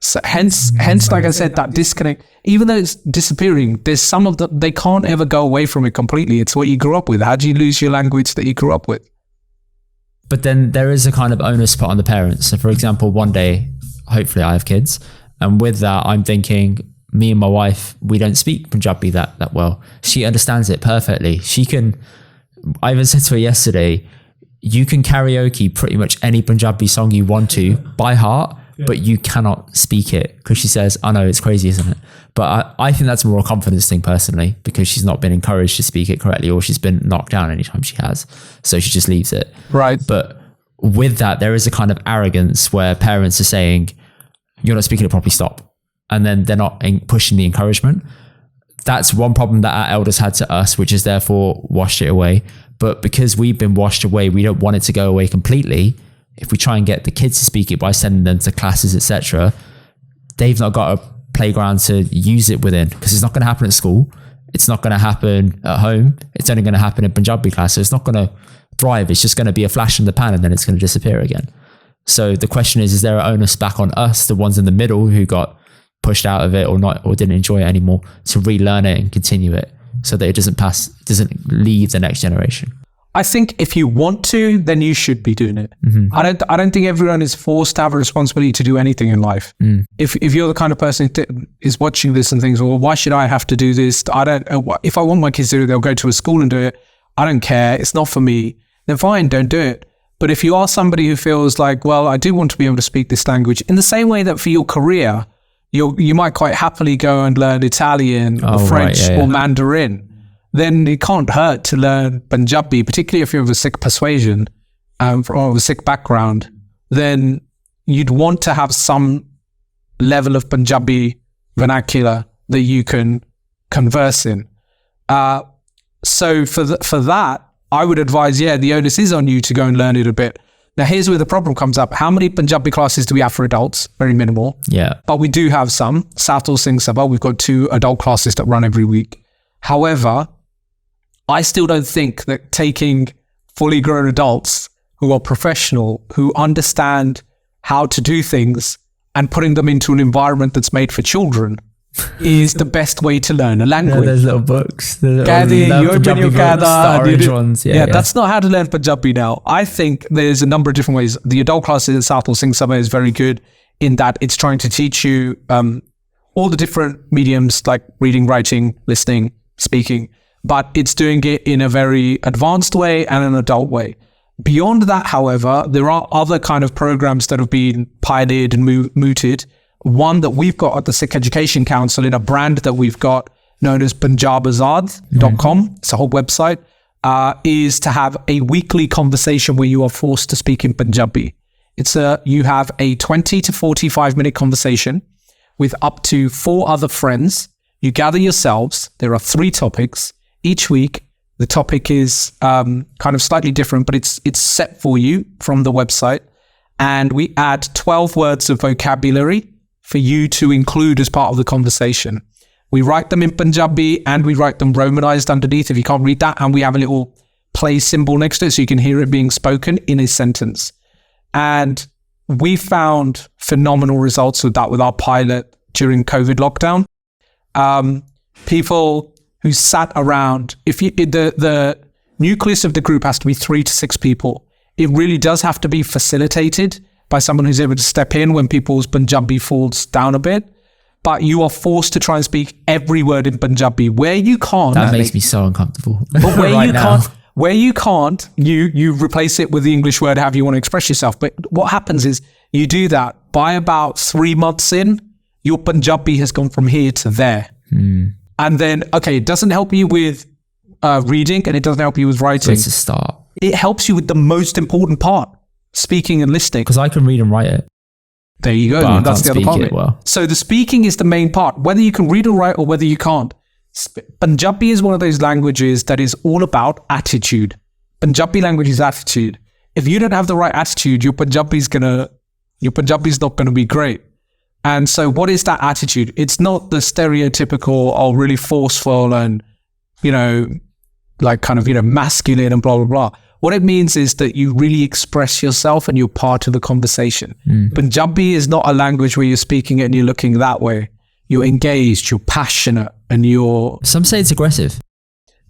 So hence, like I said, that disconnect, even though it's disappearing, there's some of they can't ever go away from it completely. It's what you grew up with. How do you lose your language that you grew up with? But then there is a kind of onus put on the parents. So for example, one day, hopefully I have kids, and with that, I'm thinking, me and my wife, we don't speak Punjabi that well. She understands it perfectly. I even said to her yesterday, you can karaoke pretty much any Punjabi song you want to by heart, but you cannot speak it, because she says, I know, it's crazy, isn't it? But I think that's more a confidence thing personally, because she's not been encouraged to speak it correctly, or she's been knocked down anytime she has. So she just leaves it. Right. But with that, there is a kind of arrogance where parents are saying, you're not speaking it properly, stop. And then they're not pushing the encouragement. That's one problem that our elders had to us, which is therefore washed it away. But because we've been washed away, we don't want it to go away completely. If we try and get the kids to speak it by sending them to classes, etc., they've not got a playground to use it within, because it's not going to happen at school. It's not going to happen at home. It's only going to happen in Punjabi class. So it's not going to thrive. It's just going to be a flash in the pan and then it's going to disappear again. So the question is there an onus back on us, the ones in the middle who got pushed out of it or didn't enjoy it anymore, to relearn it and continue it so that it doesn't leave the next generation? I think if you want to, then you should be doing it. Mm-hmm. I don't think everyone is forced to have a responsibility to do anything in life. If you're the kind of person who is watching this and thinks, well, why should I have to do this? If I want my kids to do it, they'll go to a school and do it. I don't care. It's not for me. Then fine, don't do it. But if you are somebody who feels like, well, I do want to be able to speak this language, in the same way that for your career, you might quite happily go and learn Italian or French or Mandarin, then it can't hurt to learn Punjabi, particularly if you're of a Sikh persuasion or a Sikh background. Then you'd want to have some level of Punjabi vernacular that you can converse in. So for that, I would advise, the onus is on you to go and learn it a bit. Now, here's where the problem comes up. How many Punjabi classes do we have for adults? Very minimal. Yeah. But we do have some. Satul Singh Sabha, we've got 2 adult classes that run every week. However, I still don't think that taking fully grown adults who are professional, who understand how to do things, and putting them into an environment that's made for children is the best way to learn a language. There's little books. That's not how to learn Punjabi now. I think there's a number of different ways. The adult classes at Satul Singh Sabha is very good in that it's trying to teach you all the different mediums like reading, writing, listening, speaking, but it's doing it in a very advanced way and an adult way. Beyond that, however, there are other kind of programs that have been pioneered and mooted. One that we've got at the Sikh Education Council in a brand that we've got known as punjabazad.com, it's a whole website, is to have a weekly conversation where you are forced to speak in Punjabi. You have a 20 to 45 minute conversation with up to 4 other friends. You gather yourselves. There are 3 topics. Each week, the topic is kind of slightly different, but it's set for you from the website. And we add 12 words of vocabulary for you to include as part of the conversation. We write them in Punjabi and we write them romanized underneath if you can't read that. And we have a little play symbol next to it so you can hear it being spoken in a sentence. And we found phenomenal results with that with our pilot during COVID lockdown. People who sat around, the nucleus of the group has to be 3 to 6 people. It really does have to be facilitated by someone who's able to step in when people's Punjabi falls down a bit. But you are forced to try and speak every word in Punjabi. Where you can't... That makes me so uncomfortable. But where you can't, you replace it with the English word however you want to express yourself. But what happens is you do that. By about 3 months in, your Punjabi has gone from here to there. And then, it doesn't help you with reading and it doesn't help you with writing. So it's a start. It helps you with the most important part, speaking and listening. Because I can read and write it. There you go. But that's the other part of it. Well. So the speaking is the main part, whether you can read or write or whether you can't. Punjabi is one of those languages that is all about attitude. Punjabi language is attitude. If you don't have the right attitude, your Punjabi's not going to be great. And so what is that attitude? It's not the stereotypical, really forceful and, masculine and blah, blah, blah. What it means is that you really express yourself and you're part of the conversation. Punjabi is not a language where you're speaking it and you're looking that way. You're engaged, you're passionate, and you're... Some say it's aggressive.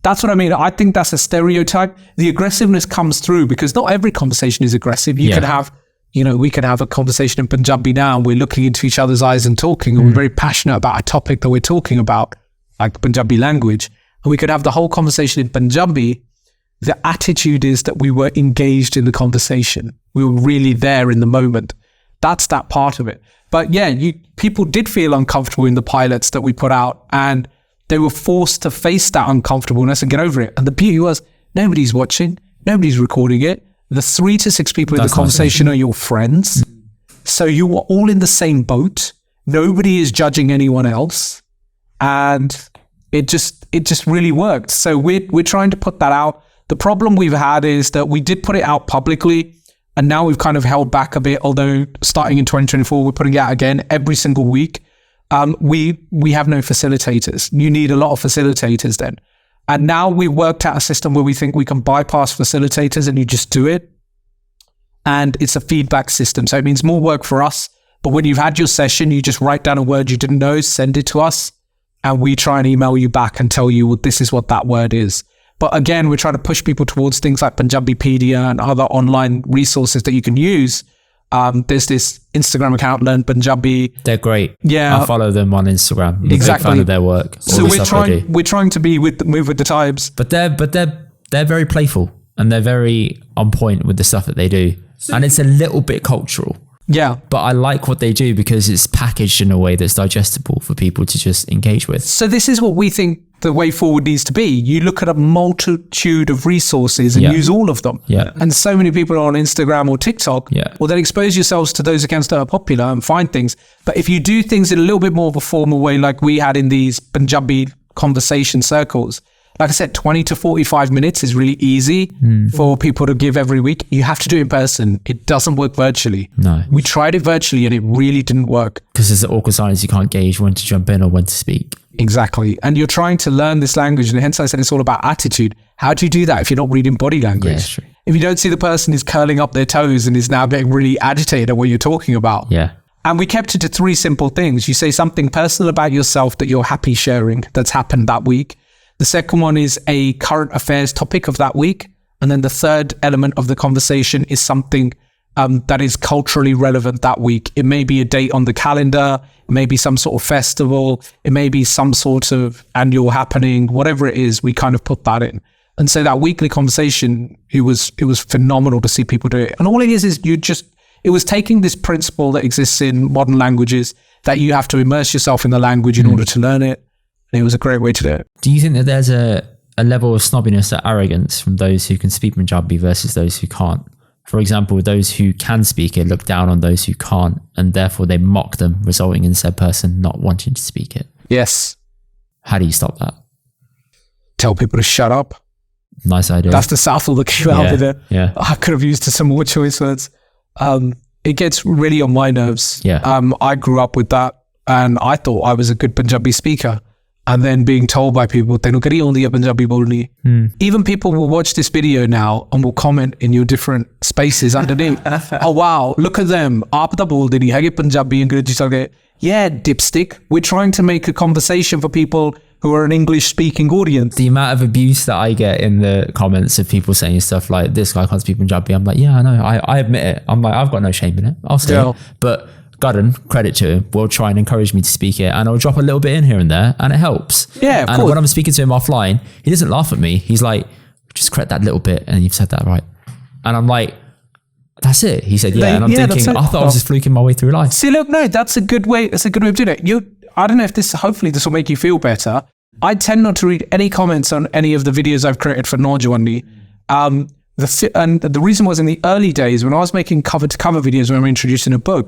That's what I mean. I think that's a stereotype. The aggressiveness comes through because not every conversation is aggressive. You could have... we could have a conversation in Punjabi now and we're looking into each other's eyes and talking and we're very passionate about a topic that we're talking about, like Punjabi language. And we could have the whole conversation in Punjabi. The attitude is that we were engaged in the conversation. We were really there in the moment. That's that part of it. But people did feel uncomfortable in the pilots that we put out and they were forced to face that uncomfortableness and get over it. And the beauty was nobody's watching, nobody's recording it. The 3 to 6 people in the conversation are your friends. So you were all in the same boat. Nobody is judging anyone else. And it just really worked. So we're trying to put that out. The problem we've had is that we did put it out publicly and now we've kind of held back a bit, although starting in 2024, we're putting it out again every single week. We have no facilitators. You need a lot of facilitators then. And now we worked out a system where we think we can bypass facilitators and you just do it. And it's a feedback system. So it means more work for us, But when you've had your session, you just write down a word you didn't know, send it to us, and we try and email you back and tell you, well, this is what that word is. But again, we're trying to push people towards things like Punjabipedia and other online resources that you can use. There's this Instagram account, Learn Punjabi. They're great. Yeah, I follow them on Instagram. I'm exactly. a big fan of their work. So we're trying to move with the times. But they're very playful and they're very on point with the stuff that they do. And it's a little bit cultural. Yeah. But I like what they do because it's packaged in a way that's digestible for people to just engage with. So this is what we think the way forward needs to be. You look at a multitude of resources and use all of them. Yeah. And so many people are on Instagram or TikTok. Yeah. Well, then expose yourselves to those accounts that are popular and find things. But if you do things in a little bit more of a formal way, like we had in these Punjabi conversation circles, like I said, 20 to 45 minutes is really easy for people to give every week. You have to do it in person. It doesn't work virtually. No. We tried it virtually and it really didn't work. Because there's the awkward silence, you can't gauge when to jump in or when to speak. Exactly. And you're trying to learn this language. And hence I said it's all about attitude. How do you do that if you're not reading body language? Yeah, true. If you don't see the person is curling up their toes and is now getting really agitated at what you're talking about. Yeah. And we kept it to 3 simple things. You say something personal about yourself that you're happy sharing that's happened that week. The second one is a current affairs topic of that week. And then the third element of the conversation is something that is culturally relevant that week. It may be a date on the calendar. It may be some sort of festival. It may be some sort of annual happening. Whatever it is, we kind of put that in. And so that weekly conversation, it was phenomenal to see people do it. And all it is it was taking this principle that exists in modern languages that you have to immerse yourself in the language in order to learn it. And it was a great way to do it. Do you think that there's a level of snobbiness or arrogance from those who can speak Punjabi versus those who can't? For example, those who can speak it look down on those who can't, and therefore they mock them, resulting in said person not wanting to speak it. Yes. How do you stop that? Tell people to shut up. Nice idea. That's the South of the cue out of it. Yeah. I could have used some more choice words. It gets really on my nerves. Yeah. I grew up with that and I thought I was a good Punjabi speaker. And then being told by people, "Tenu kari aundy hai Punjabi bolni." Even people will watch this video now and will comment in your different spaces underneath. Oh wow, look at them. Aap ta bolde nahi hage Punjabi Angrezi sarge. Yeah, dipstick. We're trying to make a conversation for people who are an English-speaking audience. The amount of abuse that I get in the comments of people saying stuff like, "This guy can't speak Punjabi," I'm like, yeah, I know. I admit it. I'm like, I've got no shame in it. I'll say it. But Gudden, credit to him, will try and encourage me to speak it, and I'll drop a little bit in here and there, and it helps. Yeah, of and course. When I'm speaking to him offline, he doesn't laugh at me. He's like, just correct that little bit, and you've said that right. And I'm like, that's it. He said, yeah. And I'm thinking, I thought I was just fluking my way through life. See, look, no, that's a good way. That's a good way of doing it. I don't know if hopefully this will make you feel better. I tend not to read any comments on any of the videos I've created for Najwandi. And the reason was in the early days when I was making cover-to-cover videos when we were introducing a book,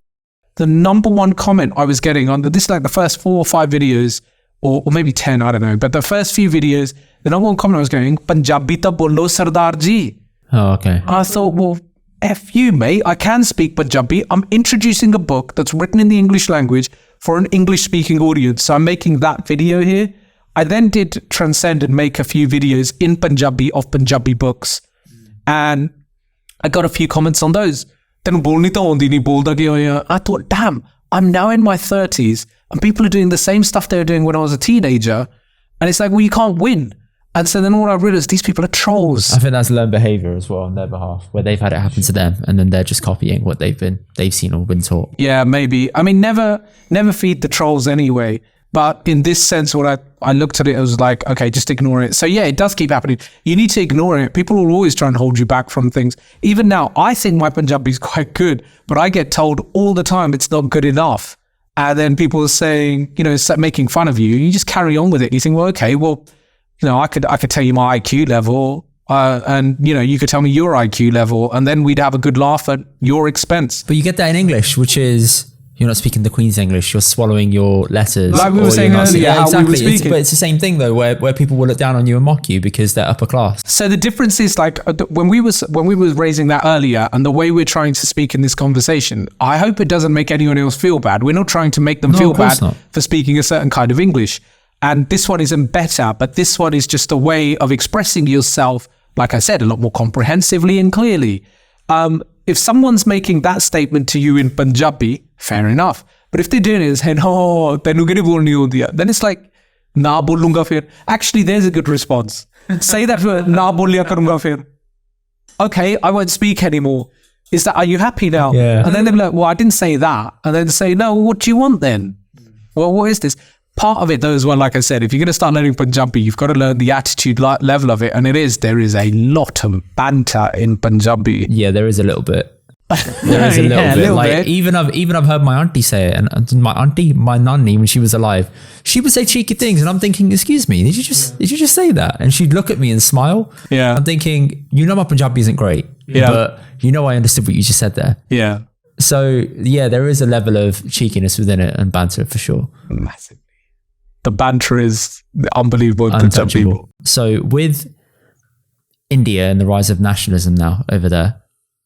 the number one comment I was getting on this, like the first 4 or 5 videos, or maybe 10, I don't know, but the first few videos, the number one comment I was getting, "Punjabi ta bolo Sardar ji." Oh, okay. I thought, well, F you, mate. I can speak Punjabi. I'm introducing a book that's written in the English language for an English-speaking audience. So I'm making that video here. I then did transcend and make a few videos in Punjabi of Punjabi books. And I got a few comments on those. I thought, damn, I'm now in my 30s and people are doing the same stuff they were doing when I was a teenager. And it's like, well, you can't win. And so then all I realized, these people are trolls. I think that's learned behavior as well on their behalf, where they've had it happen to them and then they're just copying what they've seen or been taught. Yeah, maybe. I mean, never feed the trolls anyway. But in this sense, what I looked at it, I was like, okay, just ignore it. So yeah, it does keep happening. You need to ignore it. People will always try and hold you back from things. Even now, I think my Punjabi is quite good, but I get told all the time it's not good enough. And then people are saying, making fun of you. You just carry on with it. You think, well, okay, well, I could tell you my IQ level, and you could tell me your IQ level, and then we'd have a good laugh at your expense. But you get that in English, which is, you're not speaking the Queen's English, you're swallowing your letters. Like we were saying earlier, how exactly. we were speaking. But it's the same thing though, where people will look down on you and mock you because they're upper class. So the difference is like when we were raising that earlier, and the way we're trying to speak in this conversation, I hope it doesn't make anyone else feel bad. We're not trying to make them feel bad for speaking a certain kind of English. And this one isn't better, but this one is just a way of expressing yourself, like I said, a lot more comprehensively and clearly. if someone's making that statement to you in Punjabi, fair enough. But if they're doing it as, no, tenu kya nahi bolni hodi hai, then it's like, na bolunga fir. Actually, there's a good response. Say that for na bolya karunga fir. Okay, I won't speak anymore. Are you happy now? Yeah. And then they're like, well, I didn't say that. And then they say, no, what do you want then? Well, what is this? Part of it though as well, like I said, if you're going to start learning Punjabi, you've got to learn the attitude level of it. And there is a lot of banter in Punjabi. Yeah, there is a little bit. There is a little bit. Even I've heard my auntie say it, and my nanny, when she was alive, she would say cheeky things, and I'm thinking, excuse me, did you just say that? And she'd look at me and smile. Yeah. I'm thinking, my Punjabi isn't great. Yeah. But I understood what you just said there. Yeah. So yeah, there is a level of cheekiness within it and banter for sure. Massively. The banter is unbelievable in Punjabi. So with India and the rise of nationalism now over there,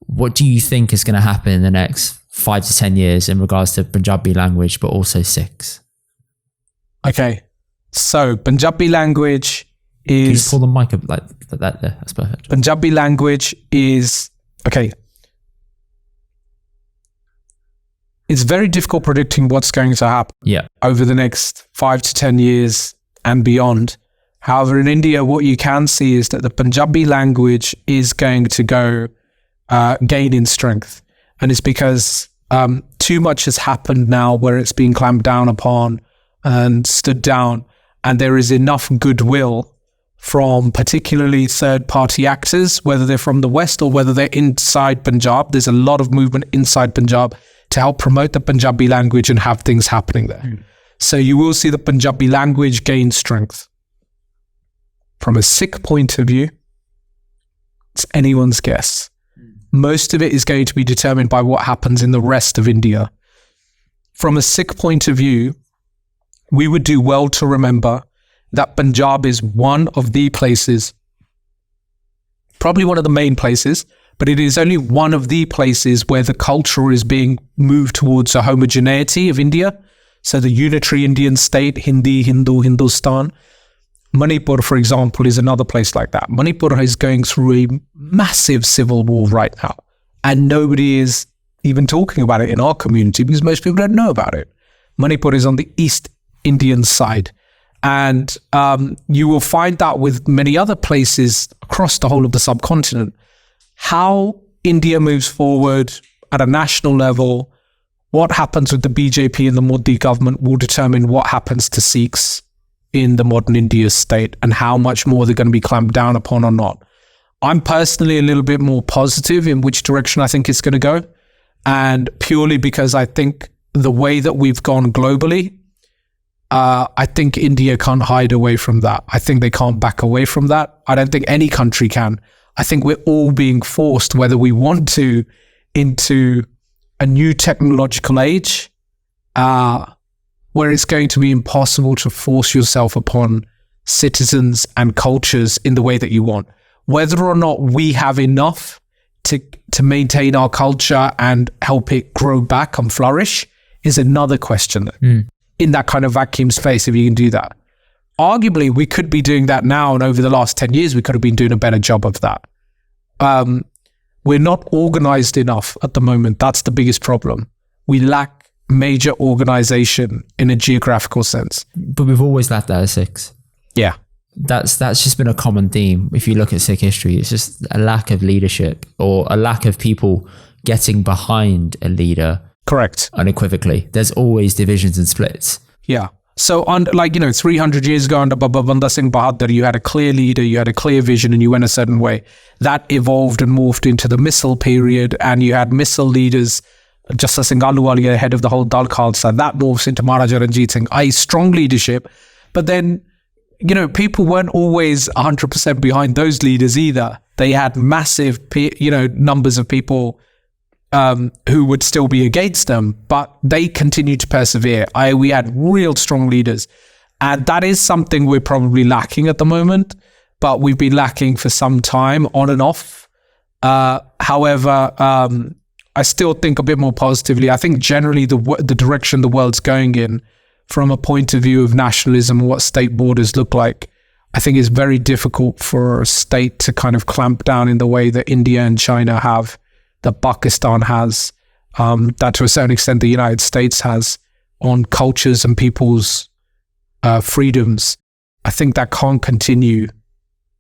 what do you think is going to happen in the next 5 to 10 years in regards to Punjabi language, but also Sikhs? Okay. So Punjabi language is... Can you just pull the mic up like that there? That's perfect. Punjabi language is... Okay. It's very difficult predicting what's going to happen over the next 5 to 10 years and beyond. However, in India, what you can see is that the Punjabi language is going to gain in strength. And it's because too much has happened now where it's being clamped down upon and stood down. And there is enough goodwill from particularly third-party actors, whether they're from the West or whether they're inside Punjab. There's a lot of movement inside Punjab to help promote the Punjabi language and have things happening there. So you will see the Punjabi language gain strength. From a Sikh point of view, it's anyone's guess. Most of it is going to be determined by what happens in the rest of India. From a Sikh point of view, we would do well to remember that Punjab is one of the places, probably one of the main places, but it is only one of the places where the culture is being moved towards a homogeneity of India. So the unitary Indian state, Hindi, Hindu, Hindustan. Manipur, for example, is another place like that. Manipur is going through a massive civil war right now. And nobody is even talking about it in our community because most people don't know about it. Manipur is on the East Indian side. And you will find that with many other places across the whole of the subcontinent. How India moves forward at a national level, what happens with the BJP and the Modi government will determine what happens to Sikhs in the modern India state and how much more they're going to be clamped down upon or not. I'm personally a little bit more positive in which direction I think it's going to go. And purely because I think the way that we've gone globally, I think India can't hide away from that. I think they can't back away from that. I don't think any country can. I think we're all being forced, whether we want to, into a new technological age, where it's going to be impossible to force yourself upon citizens and cultures in the way that you want. Whether or not we have enough to maintain our culture and help it grow back and flourish is another question. In that kind of vacuum space, if you can do that. Arguably, we could be doing that now, and over the last 10 years, we could have been doing a better job of that. We're not organized enough at the moment. That's the biggest problem. We lack major organization in a geographical sense. But we've always lacked that as Sikhs. Yeah. That's just been a common theme. If you look at Sikh history, it's just a lack of leadership or a lack of people getting behind a leader. Correct. Unequivocally. There's always divisions and splits. Yeah. So, 300 years ago under Baba Banda Singh Bahadur, you had a clear leader, you had a clear vision, and you went a certain way. That evolved and morphed into the missile period, and you had missile leaders, Justice Singh Ahluwalia, head of the whole Dal Khalsa. That morphs into Maharaja Ranjit Singh, i.e. strong leadership. But then, people weren't always 100% behind those leaders either. They had massive, numbers of people who would still be against them, but they continued to persevere. We had real strong leaders. And that is something we're probably lacking at the moment, but we've been lacking for some time on and off. However, I still think a bit more positively. I think generally the direction the world's going in from a point of view of nationalism and what state borders look like, I think it's very difficult for a state to kind of clamp down in the way that India and China have that Pakistan has, that to a certain extent the United States has on cultures and people's freedoms, I think that can't continue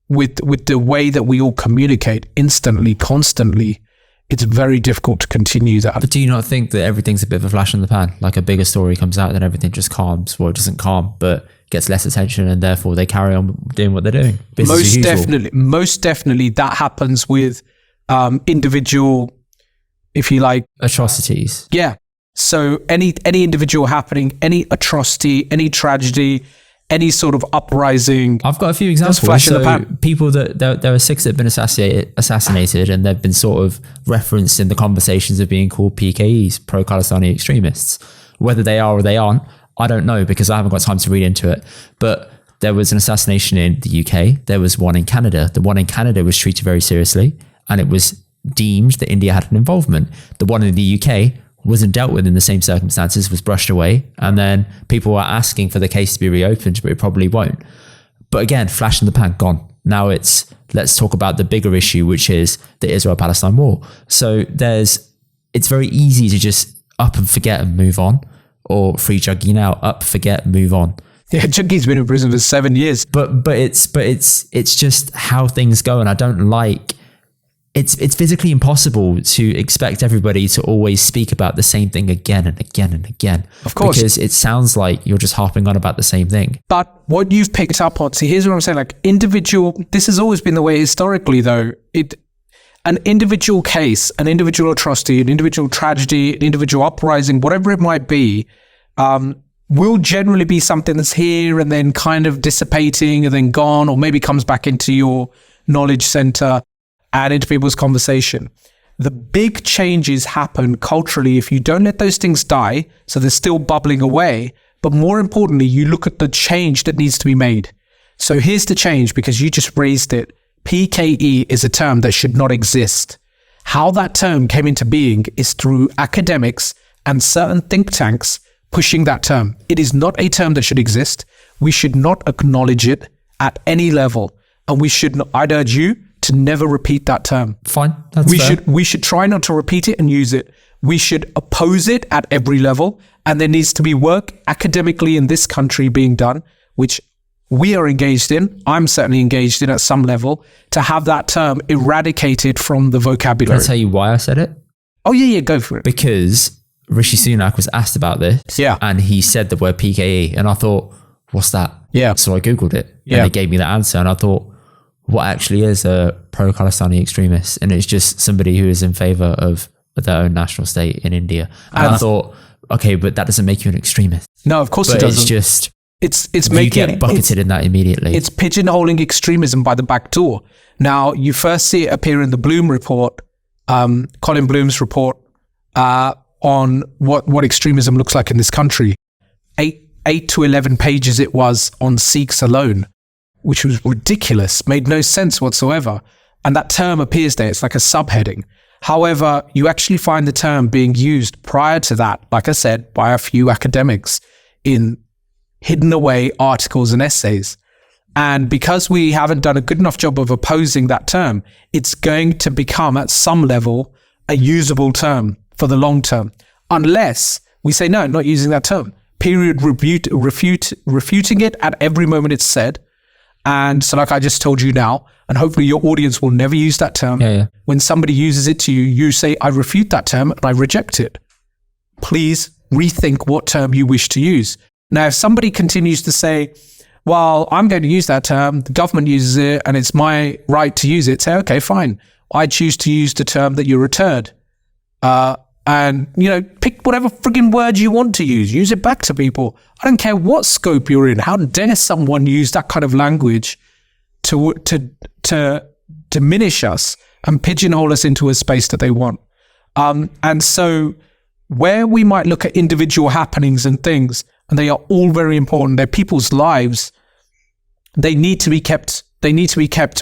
with the way that we all communicate instantly, constantly. It's very difficult to continue that. But do you not think that everything's a bit of a flash in the pan? Like a bigger story comes out, then everything just calms. Well, it doesn't calm, but gets less attention, and therefore they carry on doing what they're doing. Most definitely that happens with individual, if you like, atrocities. Yeah. So any individual happening, any atrocity, any tragedy, any sort of uprising. I've got a few examples. Flash in the pan. People there are Sikhs that have been assassinated, and they've been sort of referenced in the conversations of being called PKEs, pro-Khalistani extremists. Whether they are or they aren't, I don't know, because I haven't got time to read into it. But there was an assassination in the UK. There was one in Canada. The one in Canada was treated very seriously, and it was deemed that India had an involvement. The one in the UK wasn't dealt with in the same circumstances, was brushed away, and then people were asking for the case to be reopened, but it probably won't. But again, flash in the pan, gone. Now let's talk about the bigger issue, which is the Israel-Palestine war. So it's very easy to just up and forget and move on, or free Juggy now, up, forget, move on. Yeah, Juggy's been in prison for 7 years. But it's just how things go, and I don't like. It's physically impossible to expect everybody to always speak about the same thing again and again and again. Of course. Because it sounds like you're just harping on about the same thing. But what you've picked up on, see, here's what I'm saying, like this has always been the way historically though. An individual case, an individual atrocity, an individual tragedy, an individual uprising, whatever it might be, will generally be something that's here and then kind of dissipating and then gone, or maybe comes back into your knowledge center and into people's conversation. The big changes happen culturally if you don't let those things die, so they're still bubbling away. But more importantly, you look at the change that needs to be made. So here's the change, because you just raised it. PKE is a term that should not exist. How that term came into being is through academics and certain think tanks pushing that term. It is not a term that should exist. We should not acknowledge it at any level. And we should not, I'd urge you to never repeat that term. Fine, that's fair. We should try not to repeat it and use it. We should oppose it at every level. And there needs to be work academically in this country being done, which we are engaged in. I'm certainly engaged in at some level, to have that term eradicated from the vocabulary. Can I tell you why I said it? Oh yeah, go for it. Because Rishi Sunak was asked about this, and he said the word PKE, and I thought, what's that? Yeah. So I Googled it, and they gave me that answer, and I thought, what actually is a pro-Khalistani extremist? And it's just somebody who is in favour of their own national state in India. And I thought, okay, but that doesn't make you an extremist. No, of course it doesn't. It's just, it's you making, get bucketed in that immediately. It's pigeonholing extremism by the back door. Now, you first see it appear in the Bloom report, Colin Bloom's report, on what extremism looks like in this country. 8 to 11 pages it was on Sikhs alone, which was ridiculous, made no sense whatsoever. And that term appears there. It's like a subheading. However, you actually find the term being used prior to that, like I said, by a few academics in hidden away articles and essays. And because we haven't done a good enough job of opposing that term, it's going to become at some level a usable term for the long term, unless we say, no, not using that term. Period, refuting it at every moment it's said. And so like I just told you now, and hopefully your audience will never use that term. Yeah. When somebody uses it to you, you say, I refute that term and I reject it. Please rethink what term you wish to use. Now, if somebody continues to say, well, I'm going to use that term, the government uses it and it's my right to use it, say, okay, fine. I choose to use the term that you're a turd. And, pick whatever frigging word you want to use. Use it back to people. I don't care what scope you're in. How dare someone use that kind of language to diminish us and pigeonhole us into a space that they want. And so where we might look at individual happenings and things, and they are all very important, they're people's lives, they need to be kept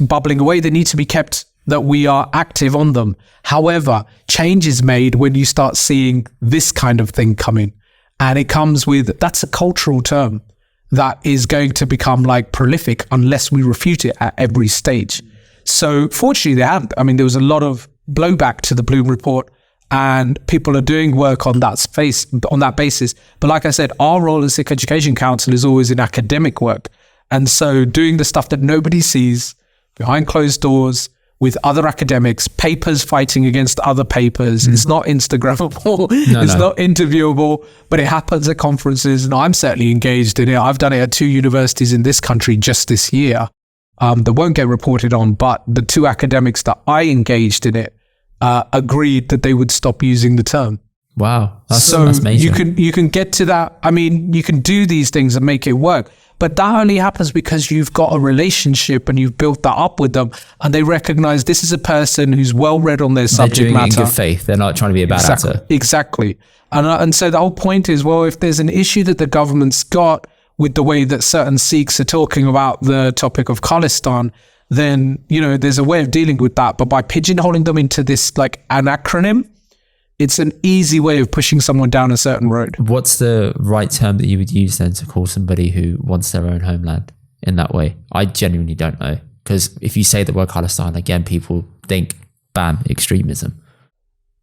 bubbling away. They need to be kept that we are active on them. However, change is made when you start seeing this kind of thing coming. And it comes with, that's a cultural term that is going to become like prolific unless we refute it at every stage. So fortunately they haven't. I mean, there was a lot of blowback to the Bloom report, and people are doing work on that basis. But like I said, our role as Sikh Education Council is always in academic work. And so doing the stuff that nobody sees behind closed doors with other academics, papers fighting against other papers. It's not Instagrammable, it's not interviewable, but it happens at conferences, and I'm certainly engaged in it. I've done it at 2 universities in this country just this year that won't get reported on, but the 2 academics that I engaged in it agreed that they would stop using the term. Wow, that's amazing. You can get to that. I mean, you can do these things and make it work, but that only happens because you've got a relationship and you've built that up with them, and they recognize this is a person who's well read on their subject matter. They're doing it in good faith. They're not trying to be a bad actor. Exactly. And so the whole point is, well, if there's an issue that the government's got with the way that certain Sikhs are talking about the topic of Khalistan, then, there's a way of dealing with that. But by pigeonholing them into this, like, an acronym, it's an easy way of pushing someone down a certain road. What's the right term that you would use then to call somebody who wants their own homeland in that way? I genuinely don't know. Because if you say the word Khalistan, again, people think, bam, extremism.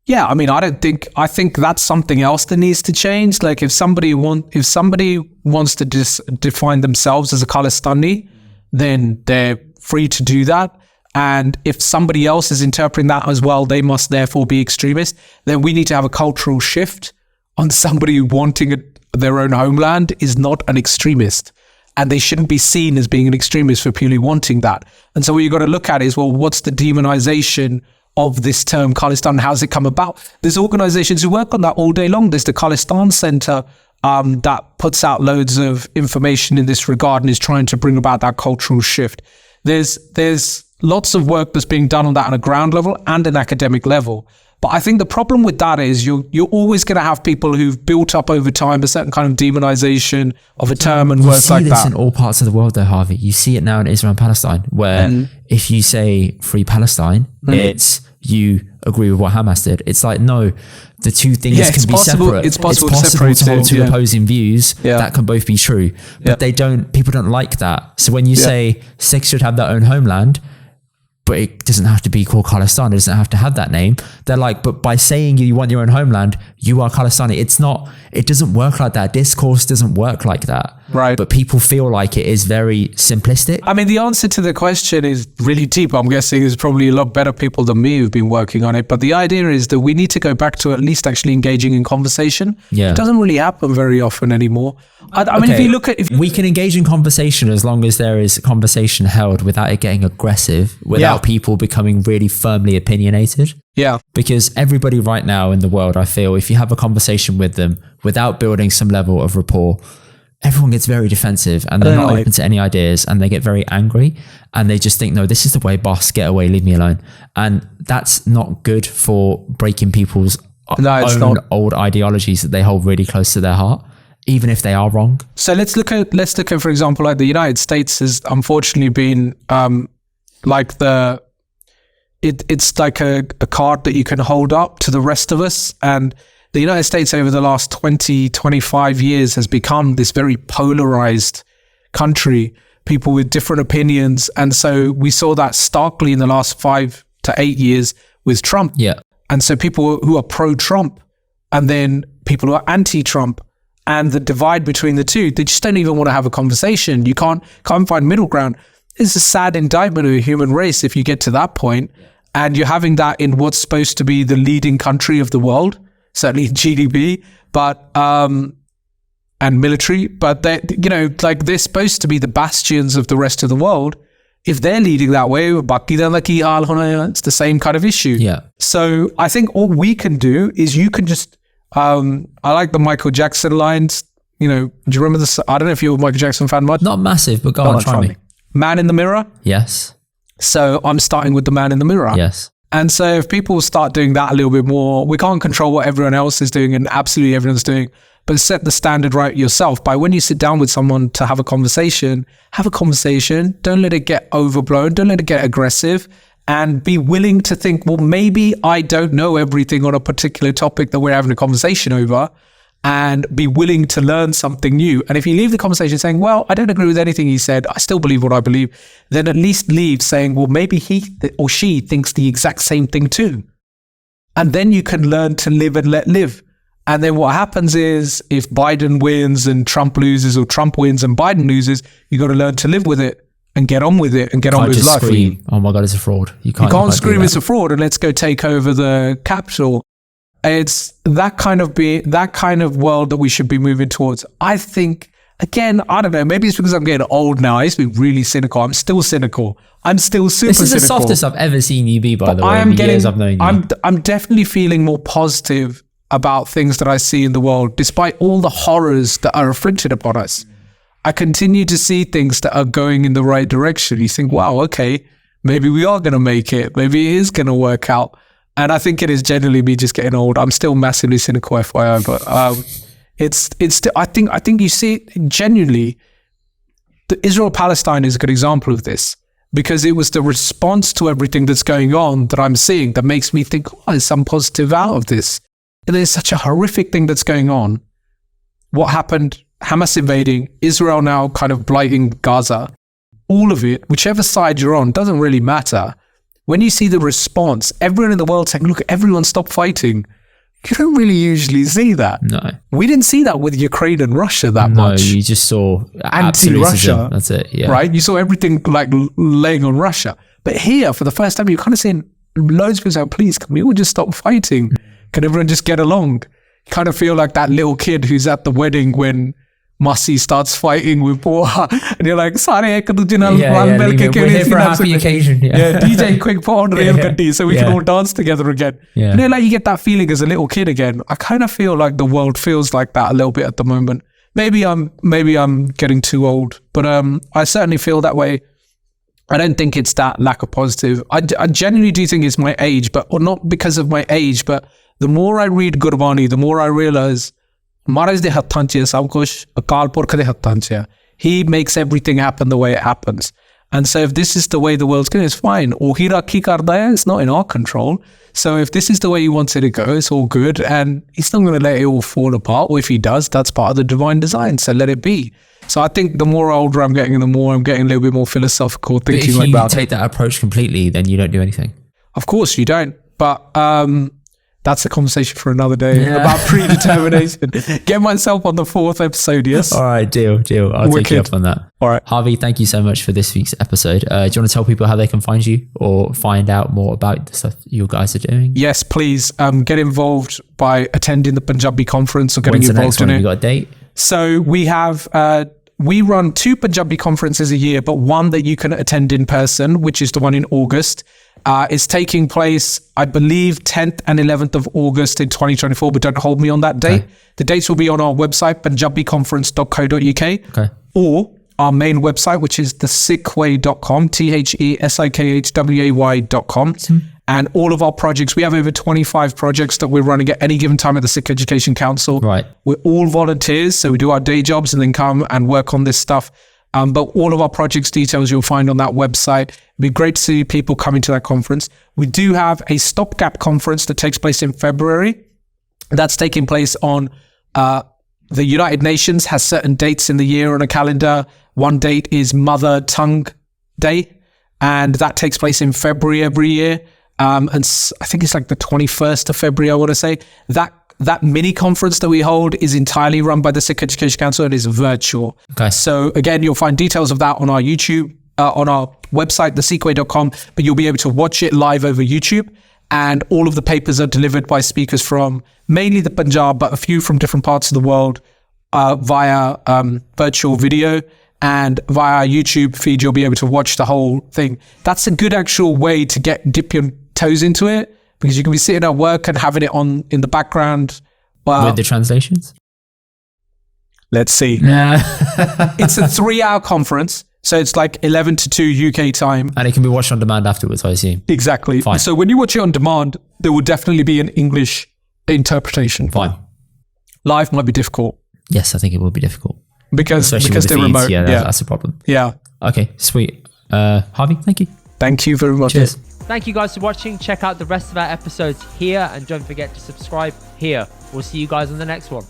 Yeah, I mean, I think that's something else that needs to change. Like, if somebody wants to define themselves as a Khalistani, then they're free to do that. And if somebody else is interpreting that as well, they must therefore be extremist. Then we need to have a cultural shift on somebody wanting their own homeland is not an extremist. And they shouldn't be seen as being an extremist for purely wanting that. And so what you've got to look at is, well, what's the demonization of this term Khalistan? How's it come about? There's organizations who work on that all day long. There's the Khalistan Center that puts out loads of information in this regard and is trying to bring about that cultural shift. There's lots of work that's being done on that on a ground level and an academic level. But I think the problem with that is you're always going to have people who've built up over time a certain kind of demonization of a term and words like that. You see this in all parts of the world though, Harvey. You see it now in Israel and Palestine, where if you say free Palestine, it's you agree with what Hamas did. It's like, no, the two things can be separate. It's possible to hold two opposing views that can both be true. But people don't like that. So when you say Sikhs should have their own homeland, but it doesn't have to be called Khalistan, it doesn't have to have that name. They're like, but by saying you want your own homeland, you are Khalistani. It doesn't work like that. Discourse doesn't work like that. Right. But people feel like it is very simplistic. I mean, the answer to the question is really deep. I'm guessing there's probably a lot better people than me who've been working on it. But the idea is that we need to go back to at least actually engaging in conversation. Yeah. It doesn't really happen very often anymore. I mean, if you look at... we can engage in conversation as long as there is conversation held without it getting aggressive, without people becoming really firmly opinionated. Yeah. Because everybody right now in the world, I feel, if you have a conversation with them without building some level of rapport, everyone gets very defensive and they're not open to any ideas and they get very angry and they just think, no, this is the way, boss, get away, leave me alone. And that's not good for breaking people's own old ideologies that they hold really close to their heart, even if they are wrong. So let's look at, for example, like the United States has unfortunately been it's like a card that you can hold up to the rest of us. And the United States over the last 20, 25 years has become this very polarized country, people with different opinions. And so we saw that starkly in the last 5 to 8 years with Trump. Yeah. And so people who are pro-Trump and then people who are anti-Trump, and the divide between the two, they just don't even want to have a conversation. You can't find middle ground. It's a sad indictment of the human race if you get to that point. And you're having that in what's supposed to be the leading country of the world, certainly in GDP, but and military. But they're supposed to be the bastions of the rest of the world. If they're leading that way, it's the same kind of issue. Yeah. So I think all we can do is you can just, I like the Michael Jackson lines. Do you remember this? I don't know if you're a Michael Jackson fan much. Not massive, but go on, try me. Man in the Mirror? Yes. So I'm starting with the man in the mirror. Yes. And so if people start doing that a little bit more, we can't control what everyone else is doing and absolutely everyone's doing, but set the standard right yourself. By when you sit down with someone to have a conversation. Don't let it get overblown. Don't let it get aggressive, and be willing to think, well, maybe I don't know everything on a particular topic that we're having a conversation over, and be willing to learn something new. And if you leave the conversation saying, well, I don't agree with anything he said, I still believe what I believe, then at least leave saying, well, maybe he or she thinks the exact same thing too. And then you can learn to live and let live. And then what happens is if Biden wins and Trump loses, or Trump wins and Biden loses, you got to learn to live with it and get on with it and get on with life. Scream, oh my God, it's a fraud. You can't scream it's a fraud and let's go take over the Capitol. It's that kind of world that we should be moving towards. I think, again, I don't know, maybe it's because I'm getting old now. I used to be really cynical. I'm still cynical. I'm still super cynical. This is the softest I've ever seen you be, by the way, in the years I've known you. I'm definitely feeling more positive about things that I see in the world, despite all the horrors that are inflicted upon us. I continue to see things that are going in the right direction. You think, wow, okay, maybe we are going to make it. Maybe it is going to work out. And I think it is generally me just getting old. I'm still massively cynical, FYI, but it's still, I think you see it genuinely. The Israel-Palestine is a good example of this, because it was the response to everything that's going on that I'm seeing that makes me think, oh, there's some positive out of this. And there's such a horrific thing that's going on. What happened? Hamas invading, Israel now kind of blighting Gaza. All of it, whichever side you're on, doesn't really matter. When you see the response, everyone in the world saying, look, everyone stop fighting. You don't really usually see that. No. We didn't see that with Ukraine and Russia that much. No, you just saw anti-Russia. That's it, yeah. Right? You saw everything like laying on Russia. But here, for the first time, you're kind of seeing loads of people saying, please, can we all just stop fighting? Can everyone just get along? You kind of feel like that little kid who's at the wedding when Masi starts fighting with Boa, and you're like, "Sorry, we're here for a happy occasion." Yeah, DJ, quick put on Real Gaddi so we can all dance together again. Yeah. Like you get that feeling as a little kid again. I kind of feel like the world feels like that a little bit at the moment. Maybe I'm getting too old, but I certainly feel that way. I don't think it's that lack of positive. I genuinely do think it's my age, or not because of my age, but the more I read Gurbani, the more I realize Maharaj de hattan ch hai sab kuch, Akal Purkh de hattan ch hai. He makes everything happen the way it happens. And so if this is the way the world's going, it's fine. Ohi rakhi karda hai, it's not in our control. So if this is the way he wants it to go, it's all good. And he's not going to let it all fall apart. Or if he does, that's part of the divine design. So let it be. So I think the more older I'm getting, the more I'm getting a little bit more philosophical thinking about it. But if you take that approach completely, then you don't do anything. Of course you don't. But that's a conversation for another day about predetermination. Get myself on the 4th episode, yes? All right, deal. I'll take you up on that. All right. Harvey, thank you so much for this week's episode. Do you want to tell people how they can find you or find out more about the stuff you guys are doing? Yes, please. Get involved by attending the Punjabi conference or getting involved in it. Have you got a date? So we have... we run 2 Punjabi conferences a year, but one that you can attend in person, which is the one in August. It's taking place, I believe, 10th and 11th of August in 2024, but don't hold me on that date. Okay. The dates will be on our website, punjabiconference.co.uk, or our main website, which is thesikhway.com, thesikhayway.com. And all of our projects, we have over 25 projects that we're running at any given time at the Sikh Education Council. Right. We're all volunteers, so we do our day jobs and then come and work on this stuff. But all of our projects details you'll find on that website. It'd be great to see people coming to that conference. We do have a stopgap conference that takes place in February. That's taking place on the United Nations has certain dates in the year on a calendar. One date is Mother Tongue Day, and that takes place in February every year. And I think it's like the 21st of February, I want to say. That mini conference that we hold is entirely run by the Sikh Education Council and is virtual. Okay. So again, you'll find details of that on our YouTube, on our website, thesikhway.com, but you'll be able to watch it live over YouTube. And all of the papers are delivered by speakers from mainly the Punjab, but a few from different parts of the world via virtual video. And via our YouTube feed, you'll be able to watch the whole thing. That's a good actual way to dip your toes into it, because you can be sitting at work and having it on in the background. With the translations? Let's see. It's a 3-hour conference. So it's like 11 to 2 UK time. And it can be watched on demand afterwards, I assume. Exactly. Fine. So when you watch it on demand, there will definitely be an English interpretation. Fine. Live might be difficult. Yes, I think it will be difficult. Because they're remote. Yeah, that's a problem. Yeah. Okay, sweet. Harvey, thank you. Thank you very much. Cheers. Thank you guys for watching. Check out the rest of our episodes here and don't forget to subscribe here. We'll see you guys on the next one.